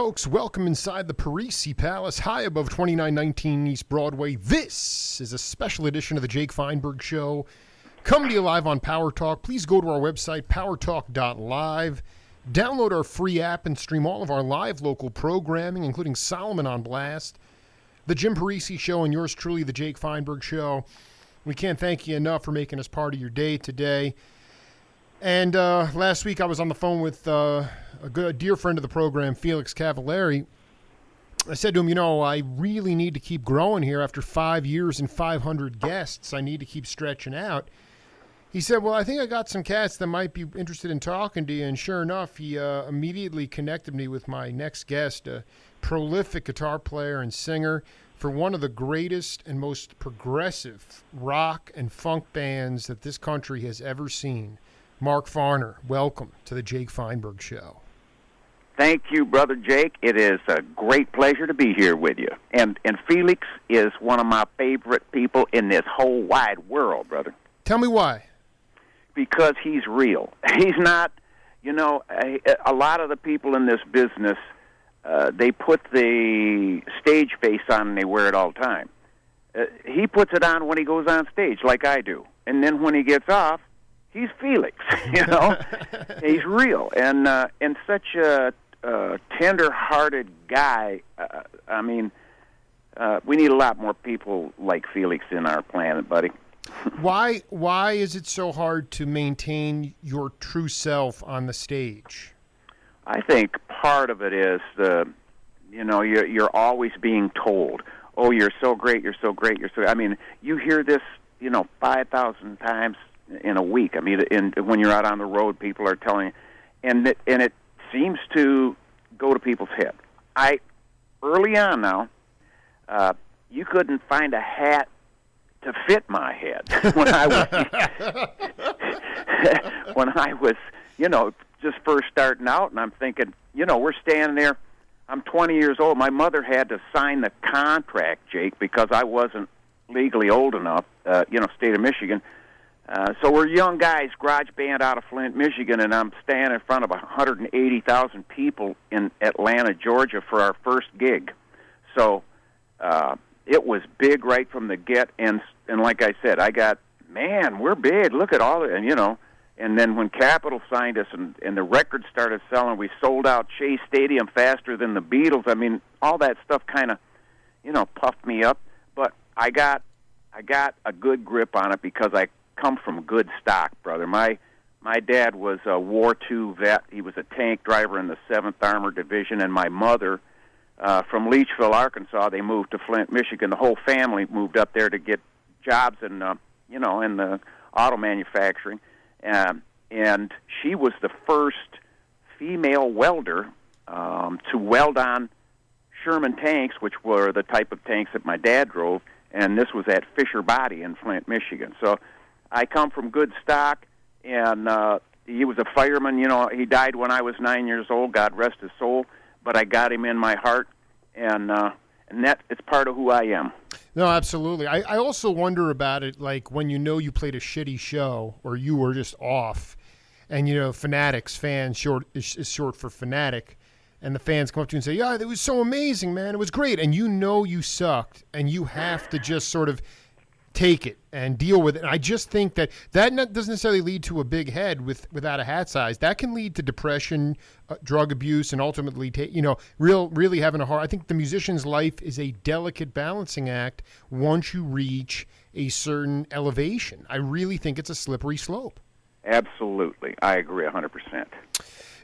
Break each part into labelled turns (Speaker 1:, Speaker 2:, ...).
Speaker 1: Folks, welcome inside the Parisi Palace, high above 2919 East Broadway. This is a special edition of the Jake Feinberg Show. Coming to you live on Power Talk. Please go to our website, powertalk.live. Download our free app and stream all of our live local programming, including Solomon on Blast, the Jim Parisi Show, and yours truly, the Jake Feinberg Show. We can't thank you enough for making us part of your day today. And last week I was on the phone with a dear friend of the program, Felix Cavallari. I said to him, I really need to keep growing here after 5 years and 500 guests. I need to keep stretching out. He said, well, I think I got some cats that might be interested in talking to you. And sure enough, he immediately connected me with my next guest, a prolific guitar player and singer for one of the greatest and most progressive rock and funk bands that this country has ever seen. Mark Farner, welcome to the Jake Feinberg Show.
Speaker 2: Thank you, Brother Jake. It is a great pleasure to be here with you. And Felix is one of my favorite people in this whole wide world, brother.
Speaker 1: Tell me why.
Speaker 2: Because he's real. He's not, a lot of the people in this business, they put the stage face on and they wear it all the time. He puts it on when he goes on stage, like I do. And then when he gets off, he's Felix, He's real. And such a tender-hearted guy. We need a lot more people like Felix in our planet, buddy.
Speaker 1: Why is it so hard to maintain your true self on the stage?
Speaker 2: I think part of it is you're always being told, "Oh, you're so great, you're so great, you're so." You hear this, 5,000 times in a week. When you're out on the road, people are telling you, and it seems to go to people's head. Early on now, you couldn't find a hat to fit my head when I was just first starting out, and I'm thinking, we're standing there. I'm 20 years old. My mother had to sign the contract, Jake, because I wasn't legally old enough, state of Michigan. So we're young guys, garage band out of Flint, Michigan, and I'm standing in front of 180,000 people in Atlanta, Georgia for our first gig. So it was big right from the get, and like I said, we're big, look at all it, and then when Capitol signed us and the records started selling, we sold out Chase Stadium faster than the Beatles. All that stuff kind of, puffed me up, but I got a good grip on it because I come from good stock, brother. My dad was a War II vet. He was a tank driver in the 7th Armored Division, and my mother, from Leachville, Arkansas, they moved to Flint, Michigan. The whole family moved up there to get jobs in the auto manufacturing, and she was the first female welder to weld on Sherman tanks, which were the type of tanks that my dad drove, and this was at Fisher Body in Flint, Michigan. So I come from good stock, and he was a fireman. He died when I was 9 years old, God rest his soul, but I got him in my heart, and that it's part of who I am.
Speaker 1: No, absolutely. I also wonder about it, like when you played a shitty show or you were just off, and fanatics, fans is short for fanatic, and the fans come up to you and say, "Yeah, it was so amazing, man. It was great," and you sucked, and you have to just sort of take it and deal with it. And I just think that doesn't necessarily lead to a big head without a hat size. That can lead to depression, drug abuse, and ultimately, really having a hard. I think the musician's life is a delicate balancing act once you reach a certain elevation. I really think it's a slippery slope.
Speaker 2: Absolutely. I agree 100%.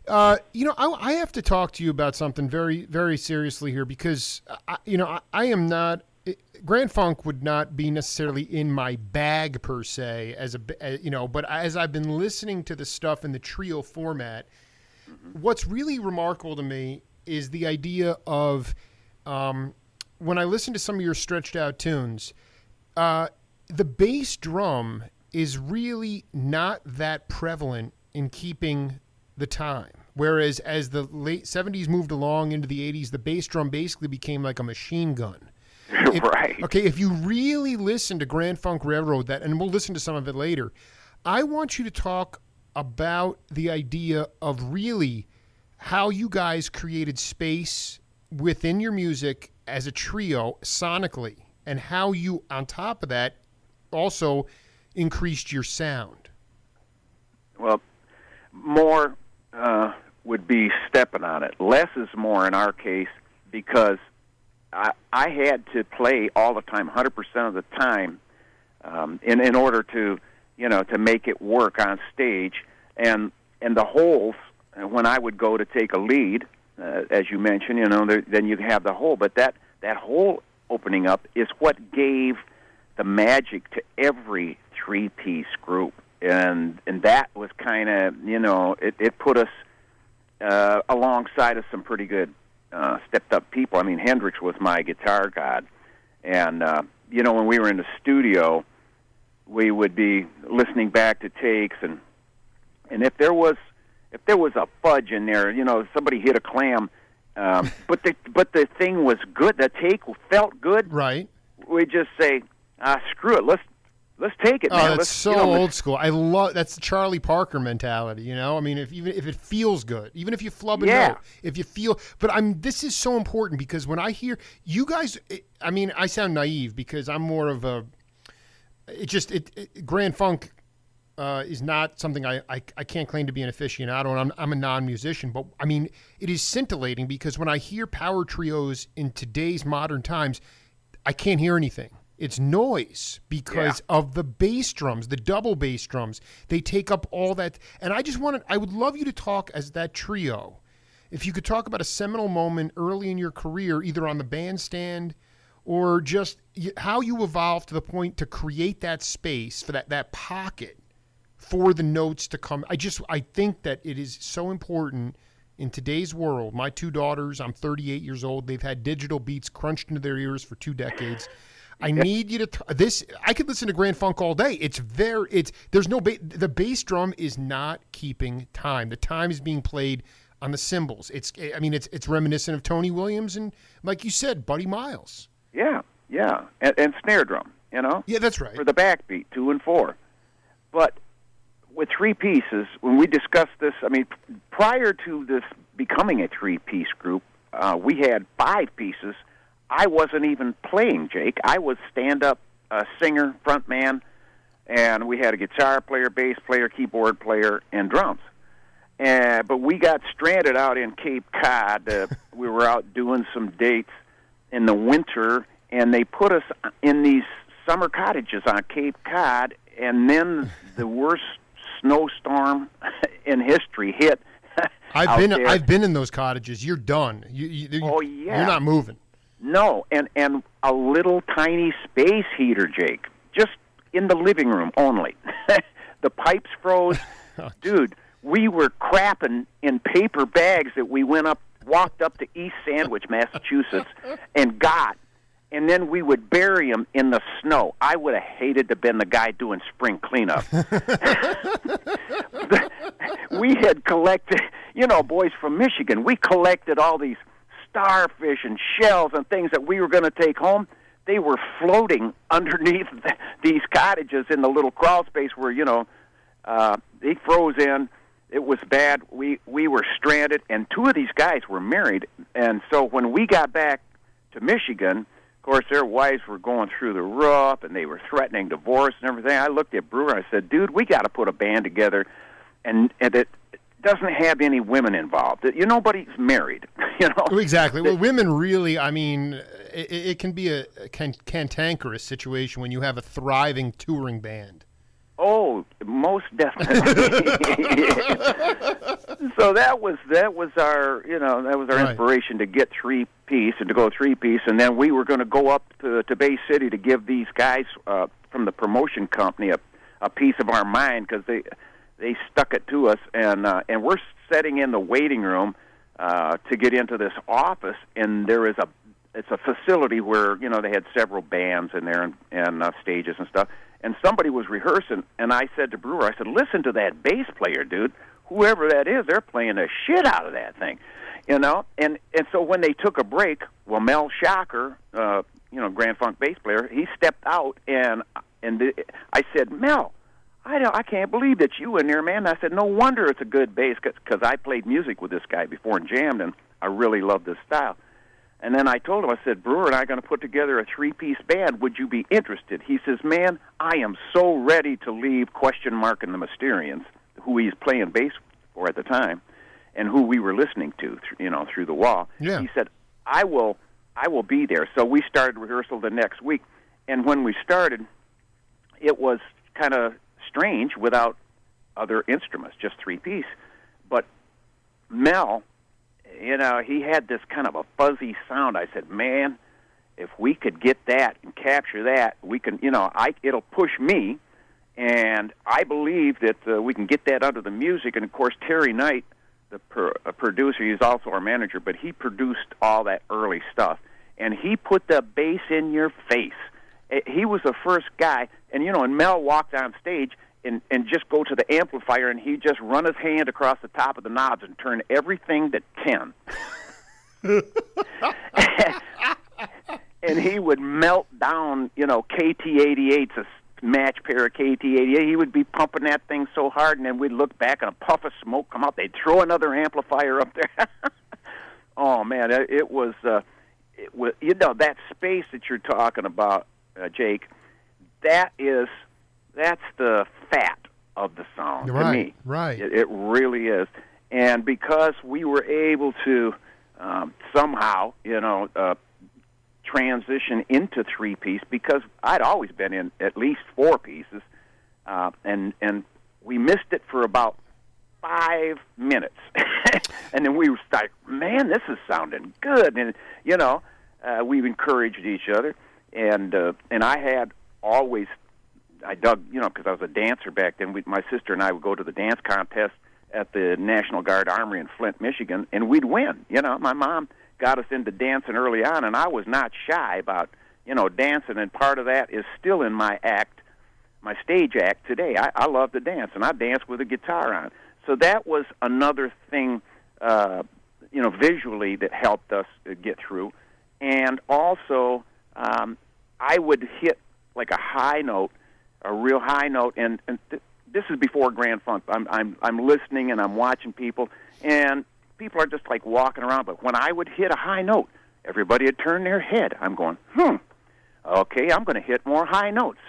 Speaker 1: I have to talk to you about something very, very seriously here because, I am not. Grand Funk would not be necessarily in my bag per se but as I've been listening to the stuff in the trio format, what's really remarkable to me is the idea of when I listen to some of your stretched out tunes, the bass drum is really not that prevalent in keeping the time. Whereas as the late 70s moved along into the 80s, the bass drum basically became like a machine gun.
Speaker 2: Right.
Speaker 1: Okay, if you really listen to Grand Funk Railroad, and we'll listen to some of it later, I want you to talk about the idea of really how you guys created space within your music as a trio sonically, and how you, on top of that, also increased your sound.
Speaker 2: Well, more would be stepping on it. Less is more in our case because I had to play all the time, 100% of the time, in order to, to make it work on stage. And the holes, when I would go to take a lead, as you mentioned, then you have the hole. But that hole opening up is what gave the magic to every three-piece group. And that was kind of, it put us alongside of some pretty good stepped-up people. I mean, Hendrix was my guitar god. And, when we were in the studio, we would be listening back to takes, and if there was a fudge in there, somebody hit a clam, but the thing was good, the take felt good.
Speaker 1: Right.
Speaker 2: We just say, screw it, let's take it, man.
Speaker 1: That's so old school. I love that's the Charlie Parker mentality. I mean, if it feels good, even if you flub a note, if you feel. But this is so important because when I hear you guys, I sound naive because I'm more of a. Grand Funk is not something I can't claim to be an aficionado, and I'm a non-musician. But it is scintillating because when I hear power trios in today's modern times, I can't hear anything. It's noise because of the bass drums, the double bass drums. They take up all that. And I would love you to talk as that trio. If you could talk about a seminal moment early in your career, either on the bandstand or just how you evolved to the point to create that space for that pocket for the notes to come. I think that it is so important in today's world. My two daughters, I'm 38 years old. They've had digital beats crunched into their ears for 2 decades. I need you to I could listen to Grand Funk all day. The bass drum is not keeping time. The time is being played on the cymbals. It's reminiscent of Tony Williams and, like you said, Buddy Miles.
Speaker 2: Yeah, and snare drum,
Speaker 1: Yeah, that's right.
Speaker 2: for the backbeat, 2 and 4. But with three pieces, when we discussed this, prior to this becoming a three-piece group, we had 5 pieces. I wasn't even playing, Jake. I was stand-up singer, front man, and we had a guitar player, bass player, keyboard player, and drums. But we got stranded out in Cape Cod. We were out doing some dates in the winter, and they put us in these summer cottages on Cape Cod, and then the worst snowstorm in history hit.
Speaker 1: I've been in those cottages. You're done.
Speaker 2: Oh yeah,
Speaker 1: you're not moving.
Speaker 2: No, and a little tiny space heater, Jake, just in the living room only. The pipes froze. Dude, we were crapping in paper bags that we walked up to East Sandwich, Massachusetts, and got. And then we would bury them in the snow. I would have hated to have been the guy doing spring cleanup. We had collected, boys from Michigan, we collected all these starfish and shells and things that we were going to take home. They were floating underneath these cottages in the little crawl space where, they froze in. It was bad. We were stranded, and 2 of these guys were married. And so when we got back to Michigan, of course, their wives were going through the roof, and they were threatening divorce and everything. I looked at Brewer, and I said, dude, we got to put a band together, and it doesn't have any women involved. Nobody's married,
Speaker 1: Exactly. Well, women really, it can be a cantankerous situation when you have a thriving touring band.
Speaker 2: Oh, most definitely. So that was our inspiration to get 3-piece and to go 3-piece, and then we were going to go up to Bay City to give these guys from the promotion company a piece of our mind because they stuck it to us, and we're sitting in the waiting room to get into this office, and it's a facility where they had several bands in there and stages and stuff. And somebody was rehearsing, and I said to Brewer, I said, listen to that bass player, dude. Whoever that is, they're playing the shit out of that thing, And so when they took a break, well, Mel Shocker, Grand Funk bass player, he stepped out, and I said, Mel, I can't believe that you in there, man. And I said, no wonder it's a good bass, because I played music with this guy before and jammed, and I really love this style. And then I told him, I said, Brewer and I are going to put together a 3-piece band. Would you be interested? He says, man, I am so ready to leave Question Mark and the Mysterians, who he's playing bass for at the time, and who we were listening to, through the wall.
Speaker 1: Yeah.
Speaker 2: He said, I will be there. So we started rehearsal the next week. And when we started, it was kind of strange without other instruments, just 3-piece. But Mel, he had this kind of a fuzzy sound. I said, man, if we could get that and capture that, we can, it'll push me. And I believe that we can get that under the music. And, of course, Terry Knight, the producer, he's also our manager, but he produced all that early stuff. And he put the bass in your face. He was the first guy. And, and Mel walked on stage and just go to the amplifier, and he'd just run his hand across the top of the knobs and turn everything to 10. And he would melt down, KT-88s, a match pair of KT-88. He would be pumping that thing so hard, and then we'd look back and a puff of smoke come out. They'd throw another amplifier up there. Oh, man, it was, that space that you're talking about, Jake, that's the fat of the song to me.
Speaker 1: Right.
Speaker 2: It really is. And because we were able to somehow, transition into 3-piece, because I'd always been in at least 4 pieces, and we missed it for about 5 minutes. And then we were like, man, this is sounding good. And, we've encouraged each other. And I had always, I dug, because I was a dancer back then. My sister and I would go to the dance contest at the National Guard Armory in Flint, Michigan, and we'd win. My mom got us into dancing early on, and I was not shy about, dancing, and part of that is still in my act, my stage act today. I love to dance, and I dance with a guitar on. So that was another thing, visually that helped us get through. And also, I would hit like a high note, a real high note, and this is before Grand Funk. I'm listening and I'm watching people, and people are just like walking around. But when I would hit a high note, everybody would turn their head. I'm going, okay, I'm going to hit more high notes.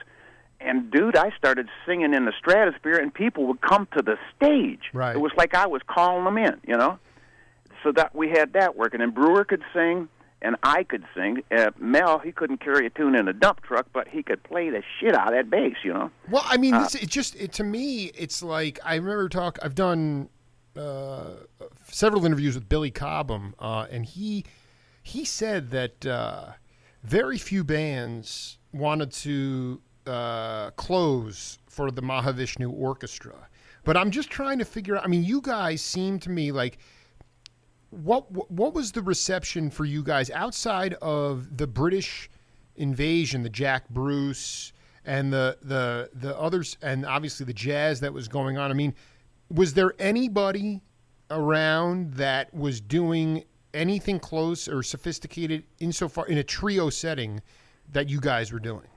Speaker 2: And, dude, I started singing in the stratosphere, and people would come to the stage.
Speaker 1: Right.
Speaker 2: It was like I was calling them in, So that we had that working. And Brewer could sing, and I could sing. Mel, he couldn't carry a tune in a dump truck, but he could play the shit out of that bass,
Speaker 1: Well, I mean, to me, it's like, I remember I've done several interviews with Billy Cobham, and he said that very few bands wanted to close for the Mahavishnu Orchestra. But I'm just trying to figure out, I mean, you guys seem to me like, what was the reception for you guys outside of the British invasion, the Jack Bruce and the others, and obviously the jazz that was going on? I mean, was there anybody around that was doing anything close or sophisticated insofar in a trio setting that you guys were doing?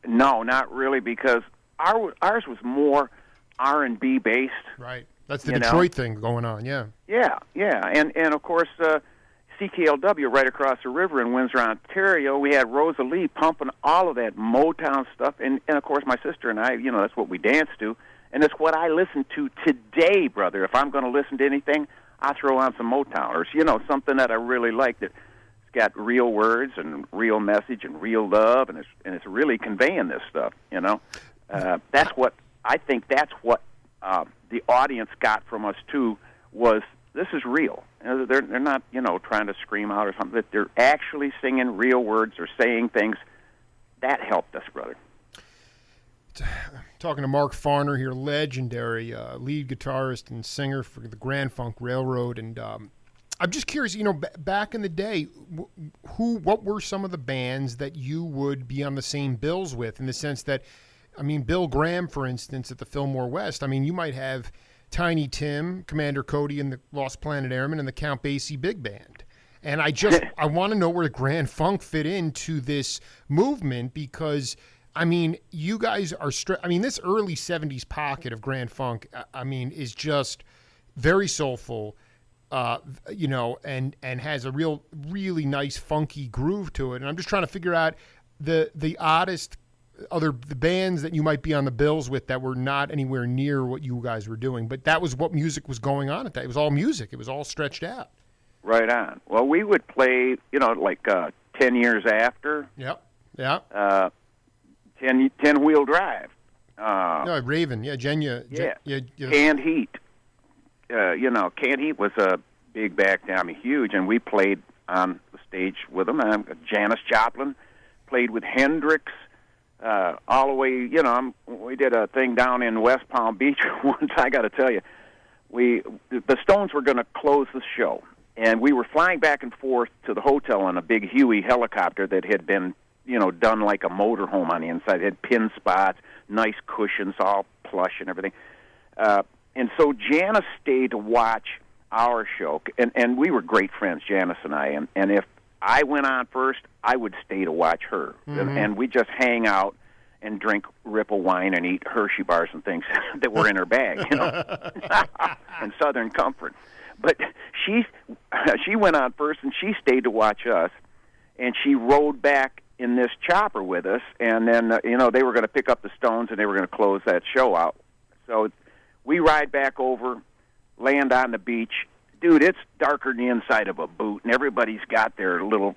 Speaker 1: No,
Speaker 2: not really, because ours was more R&B based.
Speaker 1: Right. That's the Detroit thing going on, yeah. Yeah.
Speaker 2: And of course, CKLW right across the river in Windsor, Ontario, we had Rosa Lee pumping all of that Motown stuff. And of course, my sister and I, that's what we danced to. And it's what I listen to today, brother. If I'm going to listen to anything, I throw on some Motown or, something that I really like that's got real words and real message and real love, and it's really conveying this stuff, That's what the audience got from us, too, was this is real. They're not, trying to scream out or something. They're actually singing real words or saying things. That helped us, brother.
Speaker 1: Talking to Mark Farner here, legendary lead guitarist and singer for the Grand Funk Railroad. And I'm just curious, back in the day, what were some of the bands that you would be on the same bills with, in the sense that, I mean, Bill Graham, for instance, at the Fillmore West, I mean, you might have Tiny Tim, Commander Cody and the Lost Planet Airmen, and the Count Basie Big Band. And I want to know where the Grand Funk fit into this movement, because I mean, you guys are I mean, this early 70s pocket of Grand Funk, I mean, is just very soulful, and has a really nice funky groove to it. And I'm just trying to figure out the oddest the bands that you might be on the bills with that were not anywhere near what you guys were doing. But that was what music was going on at that. It was all music. It was all stretched out.
Speaker 2: Right on. Well, we would play, 10 years after.
Speaker 1: Yep. Yeah.
Speaker 2: 10-wheel drive.
Speaker 1: No, Raven. Yeah, Genya.
Speaker 2: Yeah. Canned Heat. Canned Heat was a big back down, huge, and we played on the stage with them. Janis Joplin played with Hendrix. All the way, we did a thing down in West Palm Beach once. I got to tell you, the Stones were going to close the show, and we were flying back and forth to the hotel on a big Huey helicopter that had been, done like a motorhome on the inside. It had pin spots, nice cushions, all plush and everything. And so Janis stayed to watch our show, and we were great friends, Janis and I. And if I went on first, I would stay to watch her.
Speaker 1: Mm-hmm.
Speaker 2: And we'd just hang out and drink Ripple wine and eat Hershey bars and things that were in her bag, and Southern Comfort. But she went on first, and she stayed to watch us, and she rode back in this chopper with us, and then, they were going to pick up the Stones, and they were going to close that show out. So we ride back over, land on the beach. Dude, it's darker than the inside of a boot, and everybody's got their little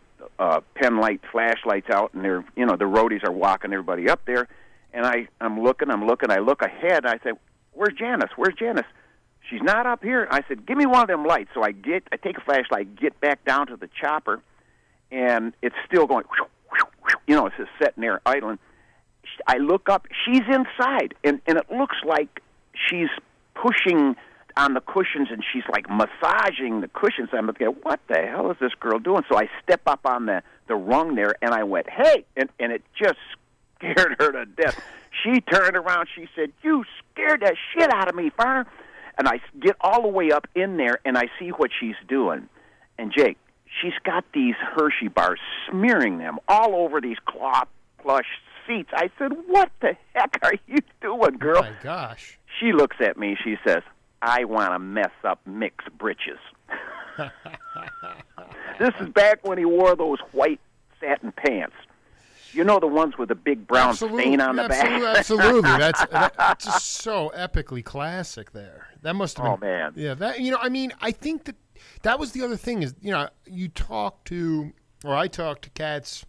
Speaker 2: pen light flashlights out, and they're, the roadies are walking everybody up there. And I'm looking, I look ahead, I say, where's Janis? She's not up here. I said, give me one of them lights. So I take a flashlight, get back down to the chopper, and it's still going, it's just sitting there idling. I look up, she's inside, and it looks like she's pushing on the cushions, and she's like massaging the cushions. I'm looking at, what the hell is this girl doing? So I step up on the rung there, and I went, hey, and it just scared her to death. She turned around, she said, you scared the shit out of me, Farner. And I get all the way up in there, and I see what she's doing. And Jake, she's got these Hershey bars, smearing them all over these cloth plush seats. I said, what the heck are you doing, girl?
Speaker 1: Oh, my gosh.
Speaker 2: She looks at me, she says, I want to mess up Mick's britches. This is back when he wore those white satin pants. The ones with the big brown stain on the back?
Speaker 1: Absolutely. That's just so epically classic there. That must have been...
Speaker 2: Oh, man.
Speaker 1: Yeah, I think that was the other thing is, I talk to cats,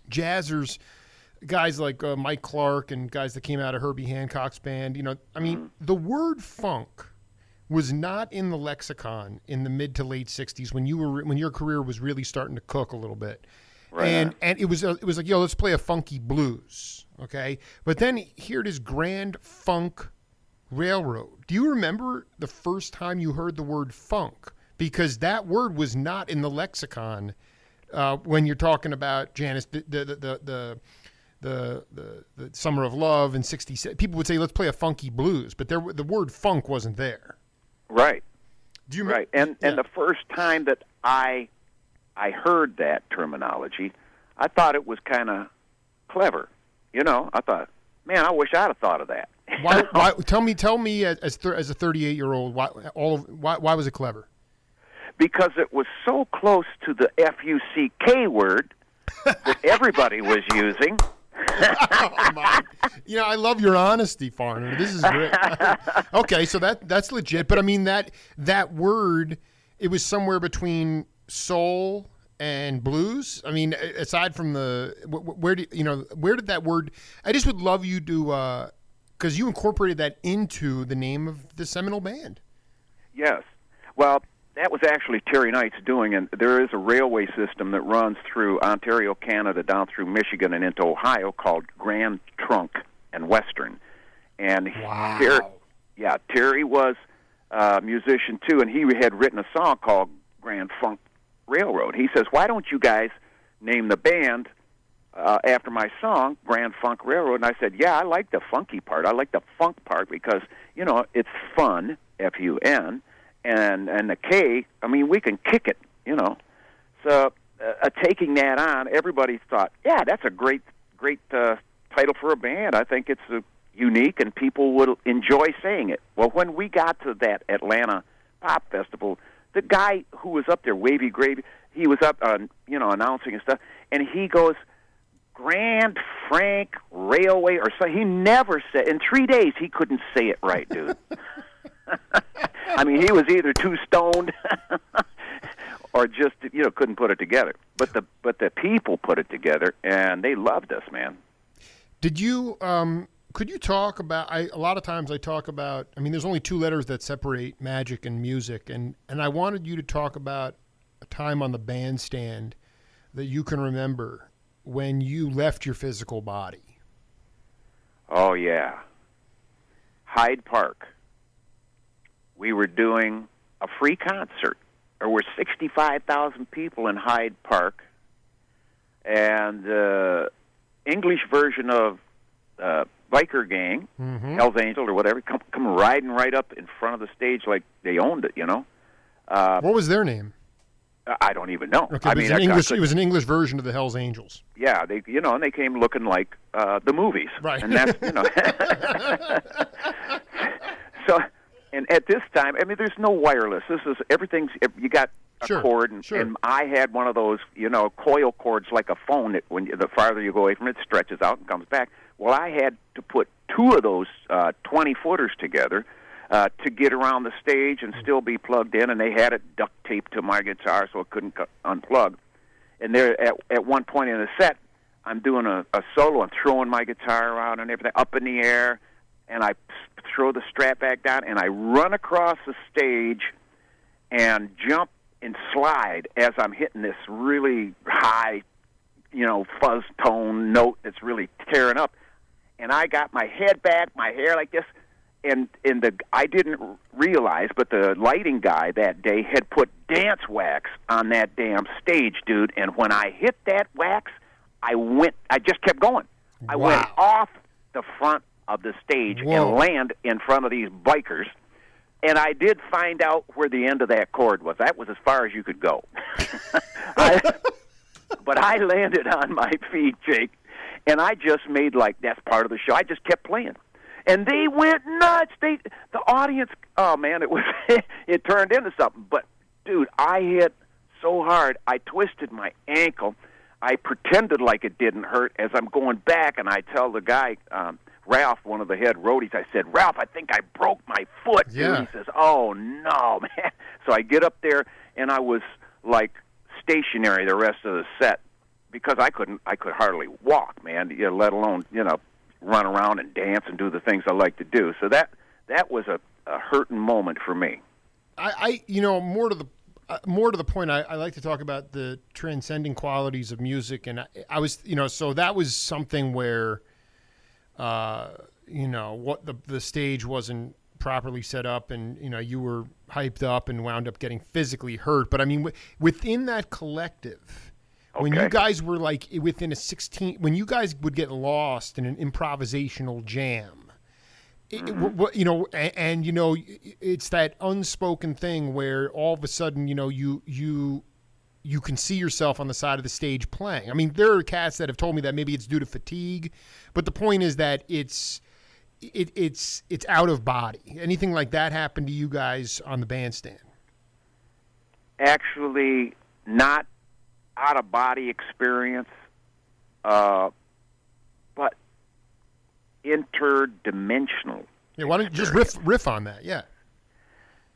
Speaker 1: jazzers, guys like Mike Clark and guys that came out of Herbie Hancock's band. The word funk was not in the lexicon in the mid to late 60s when your career was really starting to cook a little bit.
Speaker 2: Right.
Speaker 1: And it was like, let's play a funky blues, okay? But then here it is, Grand Funk Railroad. Do you remember the first time you heard the word funk? Because that word was not in the lexicon when you're talking about Janis, the Summer of Love in '67. People would say, let's play a funky blues, but the word funk wasn't there.
Speaker 2: Right.
Speaker 1: Do you remember?
Speaker 2: Right. And the first time that I heard that terminology, I thought it was kind of clever. I thought, man, I wish I'd have thought of that.
Speaker 1: Why? Tell me, as a 38-year-old, why was it clever?
Speaker 2: Because it was so close to the F-U-C-K word that everybody was using.
Speaker 1: Oh, my. I love your honesty, Farner. This is great. Okay, so that's legit. But I mean that word, it was somewhere between soul and blues. I mean, aside from where did that word? I just would love you to, because you incorporated that into the name of the seminal band.
Speaker 2: Yes. Well, that was actually Terry Knight's doing, and there is a railway system that runs through Ontario, Canada, down through Michigan and into Ohio called Grand Trunk and Western. And
Speaker 1: wow.
Speaker 2: Terry was a musician too, and he had written a song called Grand Funk Railroad. He says, why don't you guys name the band after my song, Grand Funk Railroad? And I said, yeah, I like the funky part. I like the funk part because, it's fun, F-U-N, and the K, we can kick it, So taking that on, everybody thought, yeah, that's a great title for a band. I think it's unique, and people would enjoy saying it. Well, when we got to that Atlanta Pop Festival, the guy who was up there, Wavy Gravy, he was up, announcing and stuff, and he goes, Grand Frank Railway, or so. He never said, in 3 days, he couldn't say it right, dude. I mean, he was either too stoned or just, couldn't put it together. But the people put it together, and they loved us, man.
Speaker 1: Did you, could you talk about, a lot of times I talk about, there's only two letters that separate magic and music, and I wanted you to talk about a time on the bandstand that you can remember when you left your physical body.
Speaker 2: Oh, yeah. Hyde Park. We were doing a free concert. There were 65,000 people in Hyde Park, and the English version of Biker Gang, Hell's Angel or whatever, come riding right up in front of the stage like they owned it,
Speaker 1: What was their name?
Speaker 2: I don't even know.
Speaker 1: Okay, it was an English version of the Hell's Angels.
Speaker 2: Yeah, and they came looking like the movies.
Speaker 1: Right.
Speaker 2: And that's, So, and at this time, there's no wireless. Everything's, you got a cord, and I had one of those, coil cords like a phone that the farther you go away from it, stretches out and comes back. Well, I had to put two of those 20-footers together to get around the stage and still be plugged in, and they had it duct taped to my guitar so it couldn't unplug. And there, at one point in the set, I'm doing a solo and throwing my guitar around and everything up in the air, and I throw the strap back down, and I run across the stage and jump and slide as I'm hitting this really high, fuzz tone note that's really tearing up. And I got my head back, my hair like this, and I didn't realize, but the lighting guy that day had put dance wax on that damn stage, dude. And when I hit that wax, I just kept going. I went off the front of the stage and land in front of these bikers. And I did find out where the end of that cord was. That was as far as you could go. But I landed on my feet, Jake, and I just made that's part of the show. I just kept playing. And they went nuts. The audience, oh, man, it turned into something. But, dude, I hit so hard, I twisted my ankle. I pretended like it didn't hurt as I'm going back, and I tell the guy, Ralph, one of the head roadies, I said, Ralph, I think I broke my foot.
Speaker 1: Yeah.
Speaker 2: He says, oh, no, man. So I get up there, and I was, stationary the rest of the set because I could hardly walk, man, let alone, run around and dance and do the things I like to do. So that was a hurting moment for me.
Speaker 1: More to the point, I like to talk about the transcending qualities of music, and I was, so that was something where, what the stage wasn't properly set up, and you were hyped up and wound up getting physically hurt. But within that collective, when you guys were within when you guys would get lost in an improvisational jam, it's that unspoken thing where all of a sudden, you can see yourself on the side of the stage playing. There are cats that have told me that maybe it's due to fatigue, but the point is that it's out of body. Anything like that happen to you guys on the bandstand?
Speaker 2: Actually, not out of body experience, but interdimensional.
Speaker 1: Yeah, why don't you just riff on that? Yeah.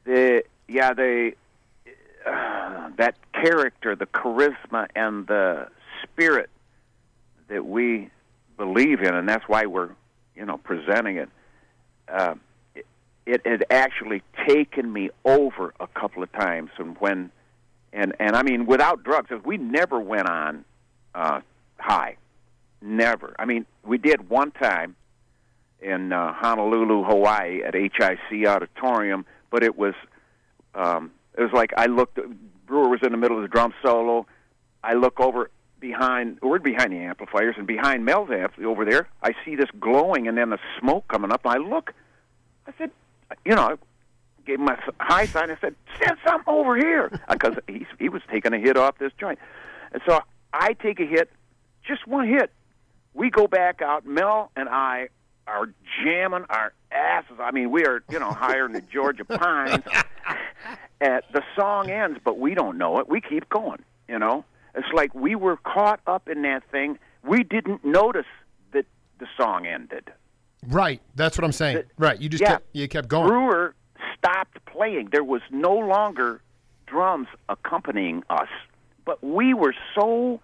Speaker 2: That character, the charisma, and the spirit that we believe in, and that's why we're, presenting it. It had actually taken me over a couple of times, and without drugs, we never went on high, never. We did one time in Honolulu, Hawaii, at HIC Auditorium, but it was like I looked. Brewer was in the middle of the drum solo. I look over we're behind the amplifiers, and behind Mel's amp over there, I see this glowing and then the smoke coming up. And I look. I said, I gave him my high sign. I said, send something over here, because he was taking a hit off this joint. And so I take a hit, just one hit, we go back out. Mel and I are jamming our asses. I mean, we are, higher than the Georgia pines. And the song ends, but we don't know it. We keep going, It's like we were caught up in that thing. We didn't notice that the song ended.
Speaker 1: Right. That's what I'm saying. Right. You just kept going.
Speaker 2: Brewer stopped playing. There was no longer drums accompanying us. But we were so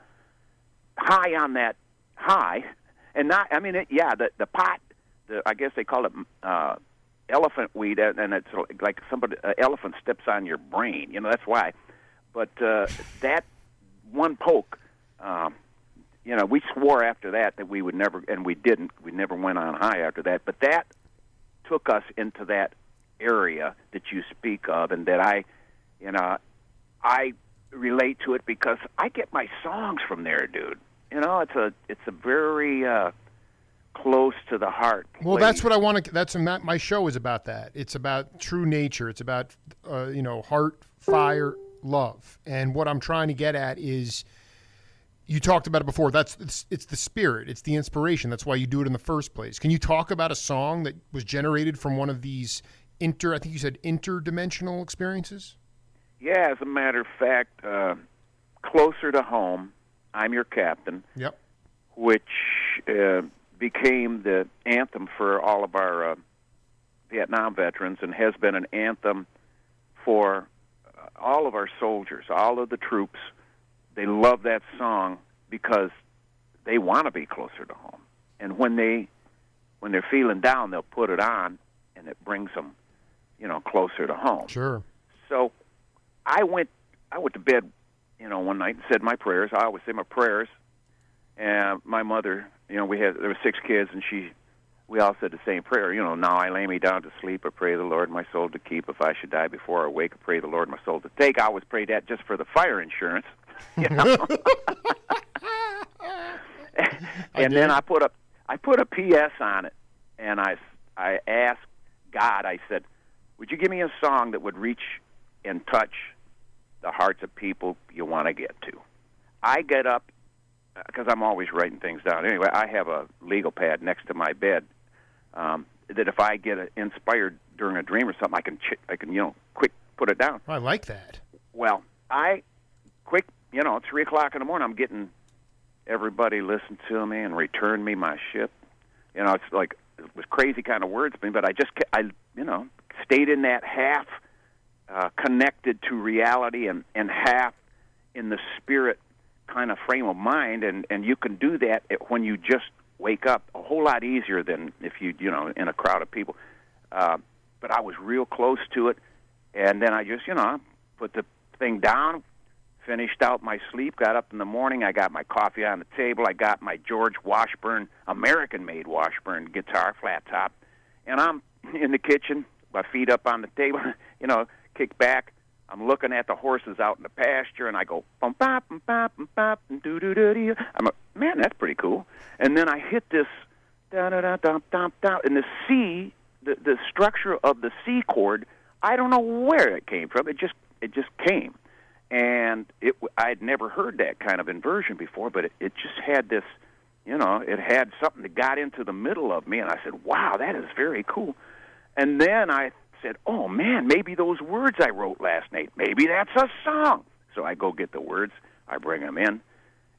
Speaker 2: high on that high, and the pot, I guess they call it elephant weed, and it's like elephant steps on your brain. That's why. But that one poke, we swore after that we would never, and we didn't. We never went on high after that. But that took us into that area that you speak of, and that I relate to it because I get my songs from there, dude. It's a very close to the heart place.
Speaker 1: Well, that's what I want to. That's my show is about that. It's about true nature. It's about heart, fire, love. And what I'm trying to get at is, you talked about it before. It's the spirit. It's the inspiration. That's why you do it in the first place. Can you talk about a song that was generated from one of these I think you said interdimensional experiences?
Speaker 2: Yeah, as a matter of fact, Closer to Home, I'm Your Captain,
Speaker 1: yep,
Speaker 2: which became the anthem for all of our Vietnam veterans and has been an anthem for all of our soldiers, all of the troops. They love that song because they want to be closer to home. And when they're feeling down, they'll put it on, and it brings them, closer to home.
Speaker 1: Sure.
Speaker 2: So I went to bed, one night and said my prayers. I always say my prayers. And my mother, there were 6 kids, and we all said the same prayer. Now I lay me down to sleep. I pray the Lord my soul to keep. If I should die before I wake, I pray the Lord my soul to take. I always pray that just for the fire insurance. And then I put a PS on it, and I asked God. I said, would you give me a song that would reach and touch the hearts of people you want to get to? I get up, because I'm always writing things down. Anyway, I have a legal pad next to my bed that if I get inspired during a dream or something, I can quick put it down.
Speaker 1: I like that.
Speaker 2: Well, I quick, 3 o'clock in the morning, I'm getting everybody listen to me and return me my ship. It's like, it was crazy kind of words, but I stayed in that half connected to reality and half in the spirit kind of frame of mind, and you can do that when you just wake up a whole lot easier than if you in a crowd of people. But I was real close to it, and then I just put the thing down, finished out my sleep, got up in the morning, I got my coffee on the table, I got my George Washburn, American-made Washburn guitar, flat top, and I'm in the kitchen, my feet up on the table, kick back. I'm looking at the horses out in the pasture, and I go, bum bop, bum bop, bum bop, doo doo doo doo. I'm like, man, that's pretty cool. And then I hit this da da da da da da, and the C, the structure of the C chord, I don't know where it came from. It just came, and I'd never heard that kind of inversion before, but it just had this, it had something that got into the middle of me, and I said, wow, that is very cool. And then I said, oh, man, maybe those words I wrote last night, maybe that's a song. So I go get the words, I bring them in,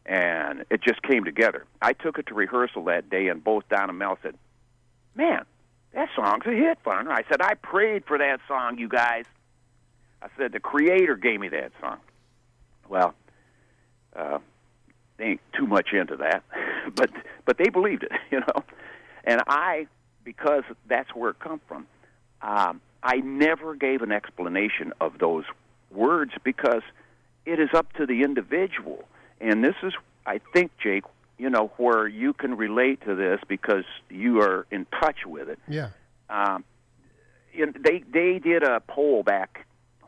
Speaker 2: and it just came together. I took it to rehearsal that day, and both Don and Mel said, man, that song's a hit, Farner. I said, I prayed for that song, you guys. I said, the Creator gave me that song. Well, they ain't too much into that, but they believed it, And because that's where it come from, I never gave an explanation of those words because it is up to the individual. And this is, I think, Jake, where you can relate to this because you are in touch with it.
Speaker 1: Yeah.
Speaker 2: They did a poll back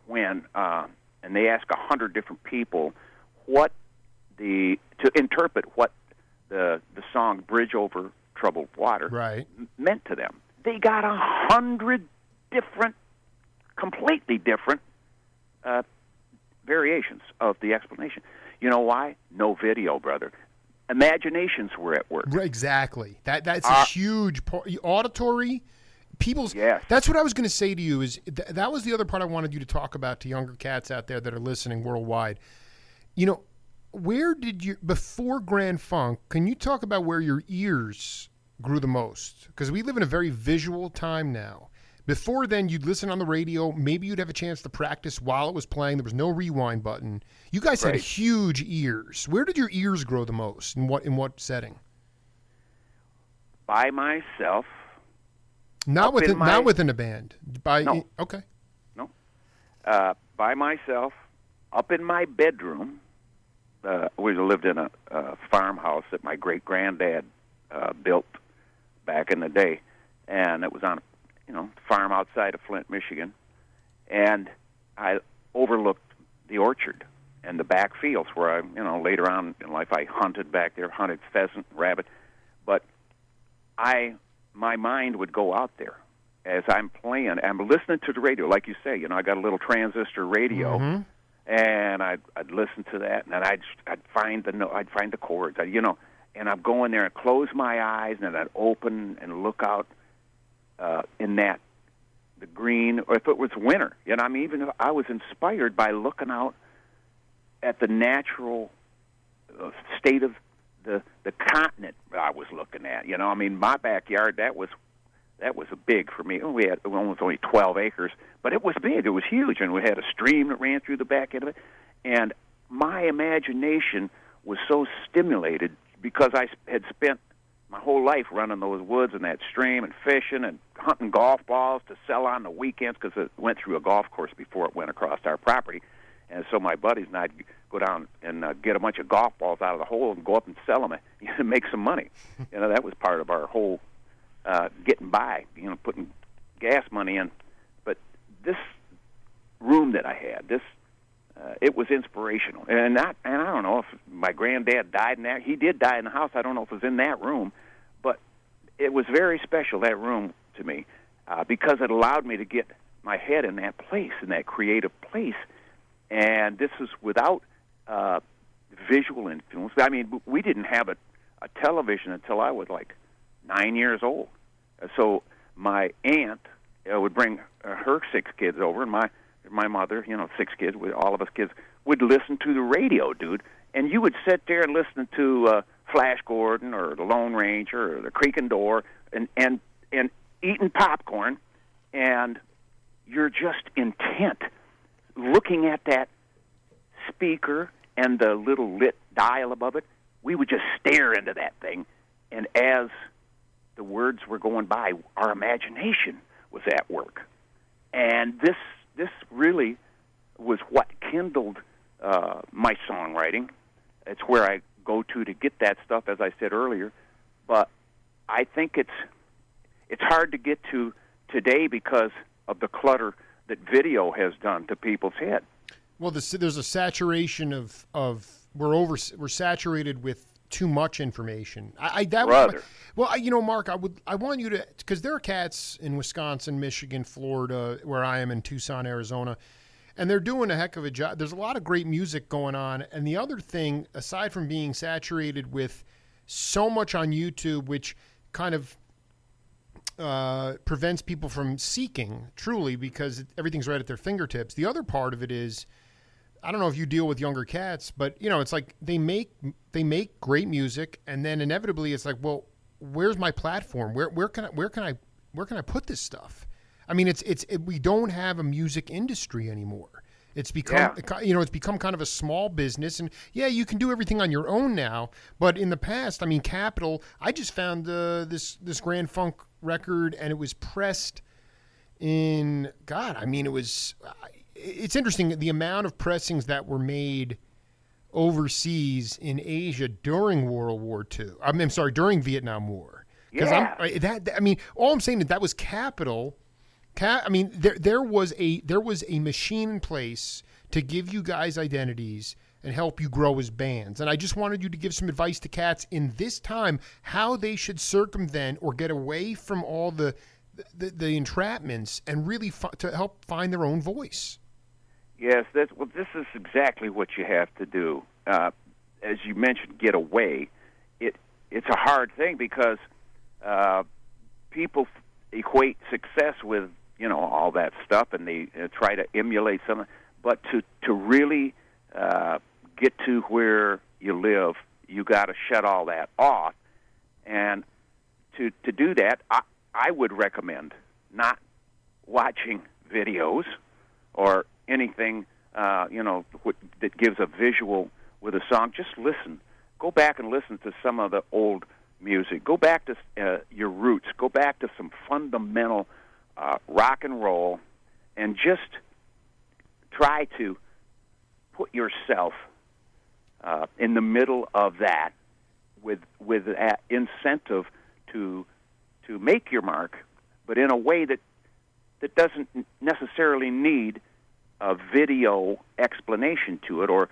Speaker 2: when, and they asked 100 different people to interpret what the song "Bridge Over Troubled Water" meant to them. They got 100 different, completely different variations of the explanation. You know why? No video, brother. imaginations were at work.
Speaker 1: Exactly. That's a huge part. Auditory, people's.
Speaker 2: Yes.
Speaker 1: That's what I was going to say to you. Is that was the other part I wanted you to talk about to younger cats out there that are listening worldwide. You know, where did you before Grand Funk? Can you talk about where your ears grew the most? Because we live in a very visual time now. Before then, you'd listen on the radio. Maybe you'd have a chance to practice while it was playing. There was no rewind button. You guys had huge ears. Where did your ears grow the most? In what setting?
Speaker 2: By myself.
Speaker 1: Not within a band.
Speaker 2: No.
Speaker 1: Okay.
Speaker 2: No. By myself, up in my bedroom. We lived in a farmhouse that my great granddad built back in the day, and it was on farm outside of Flint, Michigan, and I overlooked the orchard and the back fields where I, later on in life I hunted back there, hunted pheasant, rabbit, but my mind would go out there as I'm playing. I'm listening to the radio, like you say. I got a little transistor radio, and I'd listen to that, and then I'd find the chords, and I'm going there and close my eyes, and then I'd open and look out. In the green, or if it was winter, even if I was inspired by looking out at the natural state of the continent I was looking at. My backyard that was a big for me. We had almost only 12 acres, but it was big. It was huge, and we had a stream that ran through the back end of it. And my imagination was so stimulated because I had spent my whole life running those woods and that stream and fishing and hunting golf balls to sell on the weekends because it went through a golf course before it went across our property. And so my buddies and I'd go down and get a bunch of golf balls out of the hole and go up and sell them and make some money. That was part of our whole getting by, putting gas money in. But this room that I had, it was inspirational. And I don't know if my granddad died in that. He did die in the house. I don't know if it was in that room. But it was very special, that room, to me, because it allowed me to get my head in that place, in that creative place. And this is without visual influence. I mean, we didn't have a television until I was like 9 years old. So my aunt would bring her 6 kids over, and my mother, 6 kids, all of us kids, would listen to the radio, dude. And you would sit there and listen to Flash Gordon or the Lone Ranger or the Creaking Door and eating popcorn, and you're just intent looking at that speaker and the little lit dial above it. We would just stare into that thing, and as the words were going by, our imagination was at work. And this really was what kindled my songwriting. It's where I go to get that stuff, as I said earlier. But I think it's hard to get to today because of the clutter that video has done to people's head.
Speaker 1: Well, there's a saturation of we're saturated with too much information. Mark, I want you to, because there are cats in Wisconsin, Michigan, Florida, where I am in Tucson, Arizona, and they're doing a heck of a job. There's a lot of great music going on. And the other thing, aside from being saturated with so much on YouTube, which kind of prevents people from seeking truly because everything's right at their fingertips. The other part of it is, I don't know if you deal with younger cats, but it's like they make great music, and then inevitably it's like, well, where's my platform? Where can I put this stuff? I mean, we don't have a music industry anymore. It's become it's become kind of a small business, and you can do everything on your own now. But in the past, I mean, Capitol. I just found this Grand Funk record, and it was pressed in it was. It's interesting the amount of pressings that were made overseas in Asia during World War II. I'm sorry, during Vietnam War.
Speaker 2: Yeah.
Speaker 1: All I'm saying is that was Capitol. There was a machine in place to give you guys identities and help you grow as bands. And I just wanted you to give some advice to cats in this time how they should circumvent or get away from all the entrapments and really to help find their own voice.
Speaker 2: Yes, this is exactly what you have to do. As you mentioned, get away. it's a hard thing because people equate success with all that stuff, and they try to emulate something. But to really get to where you live, you got to shut all that off. And to do that, I would recommend not watching videos or anything that gives a visual with a song. Just listen. Go back and listen to some of the old music. Go back to your roots. Go back to some fundamental rock and roll, and just try to put yourself in the middle of that with that incentive to make your mark, but in a way that doesn't necessarily need a video explanation to it, or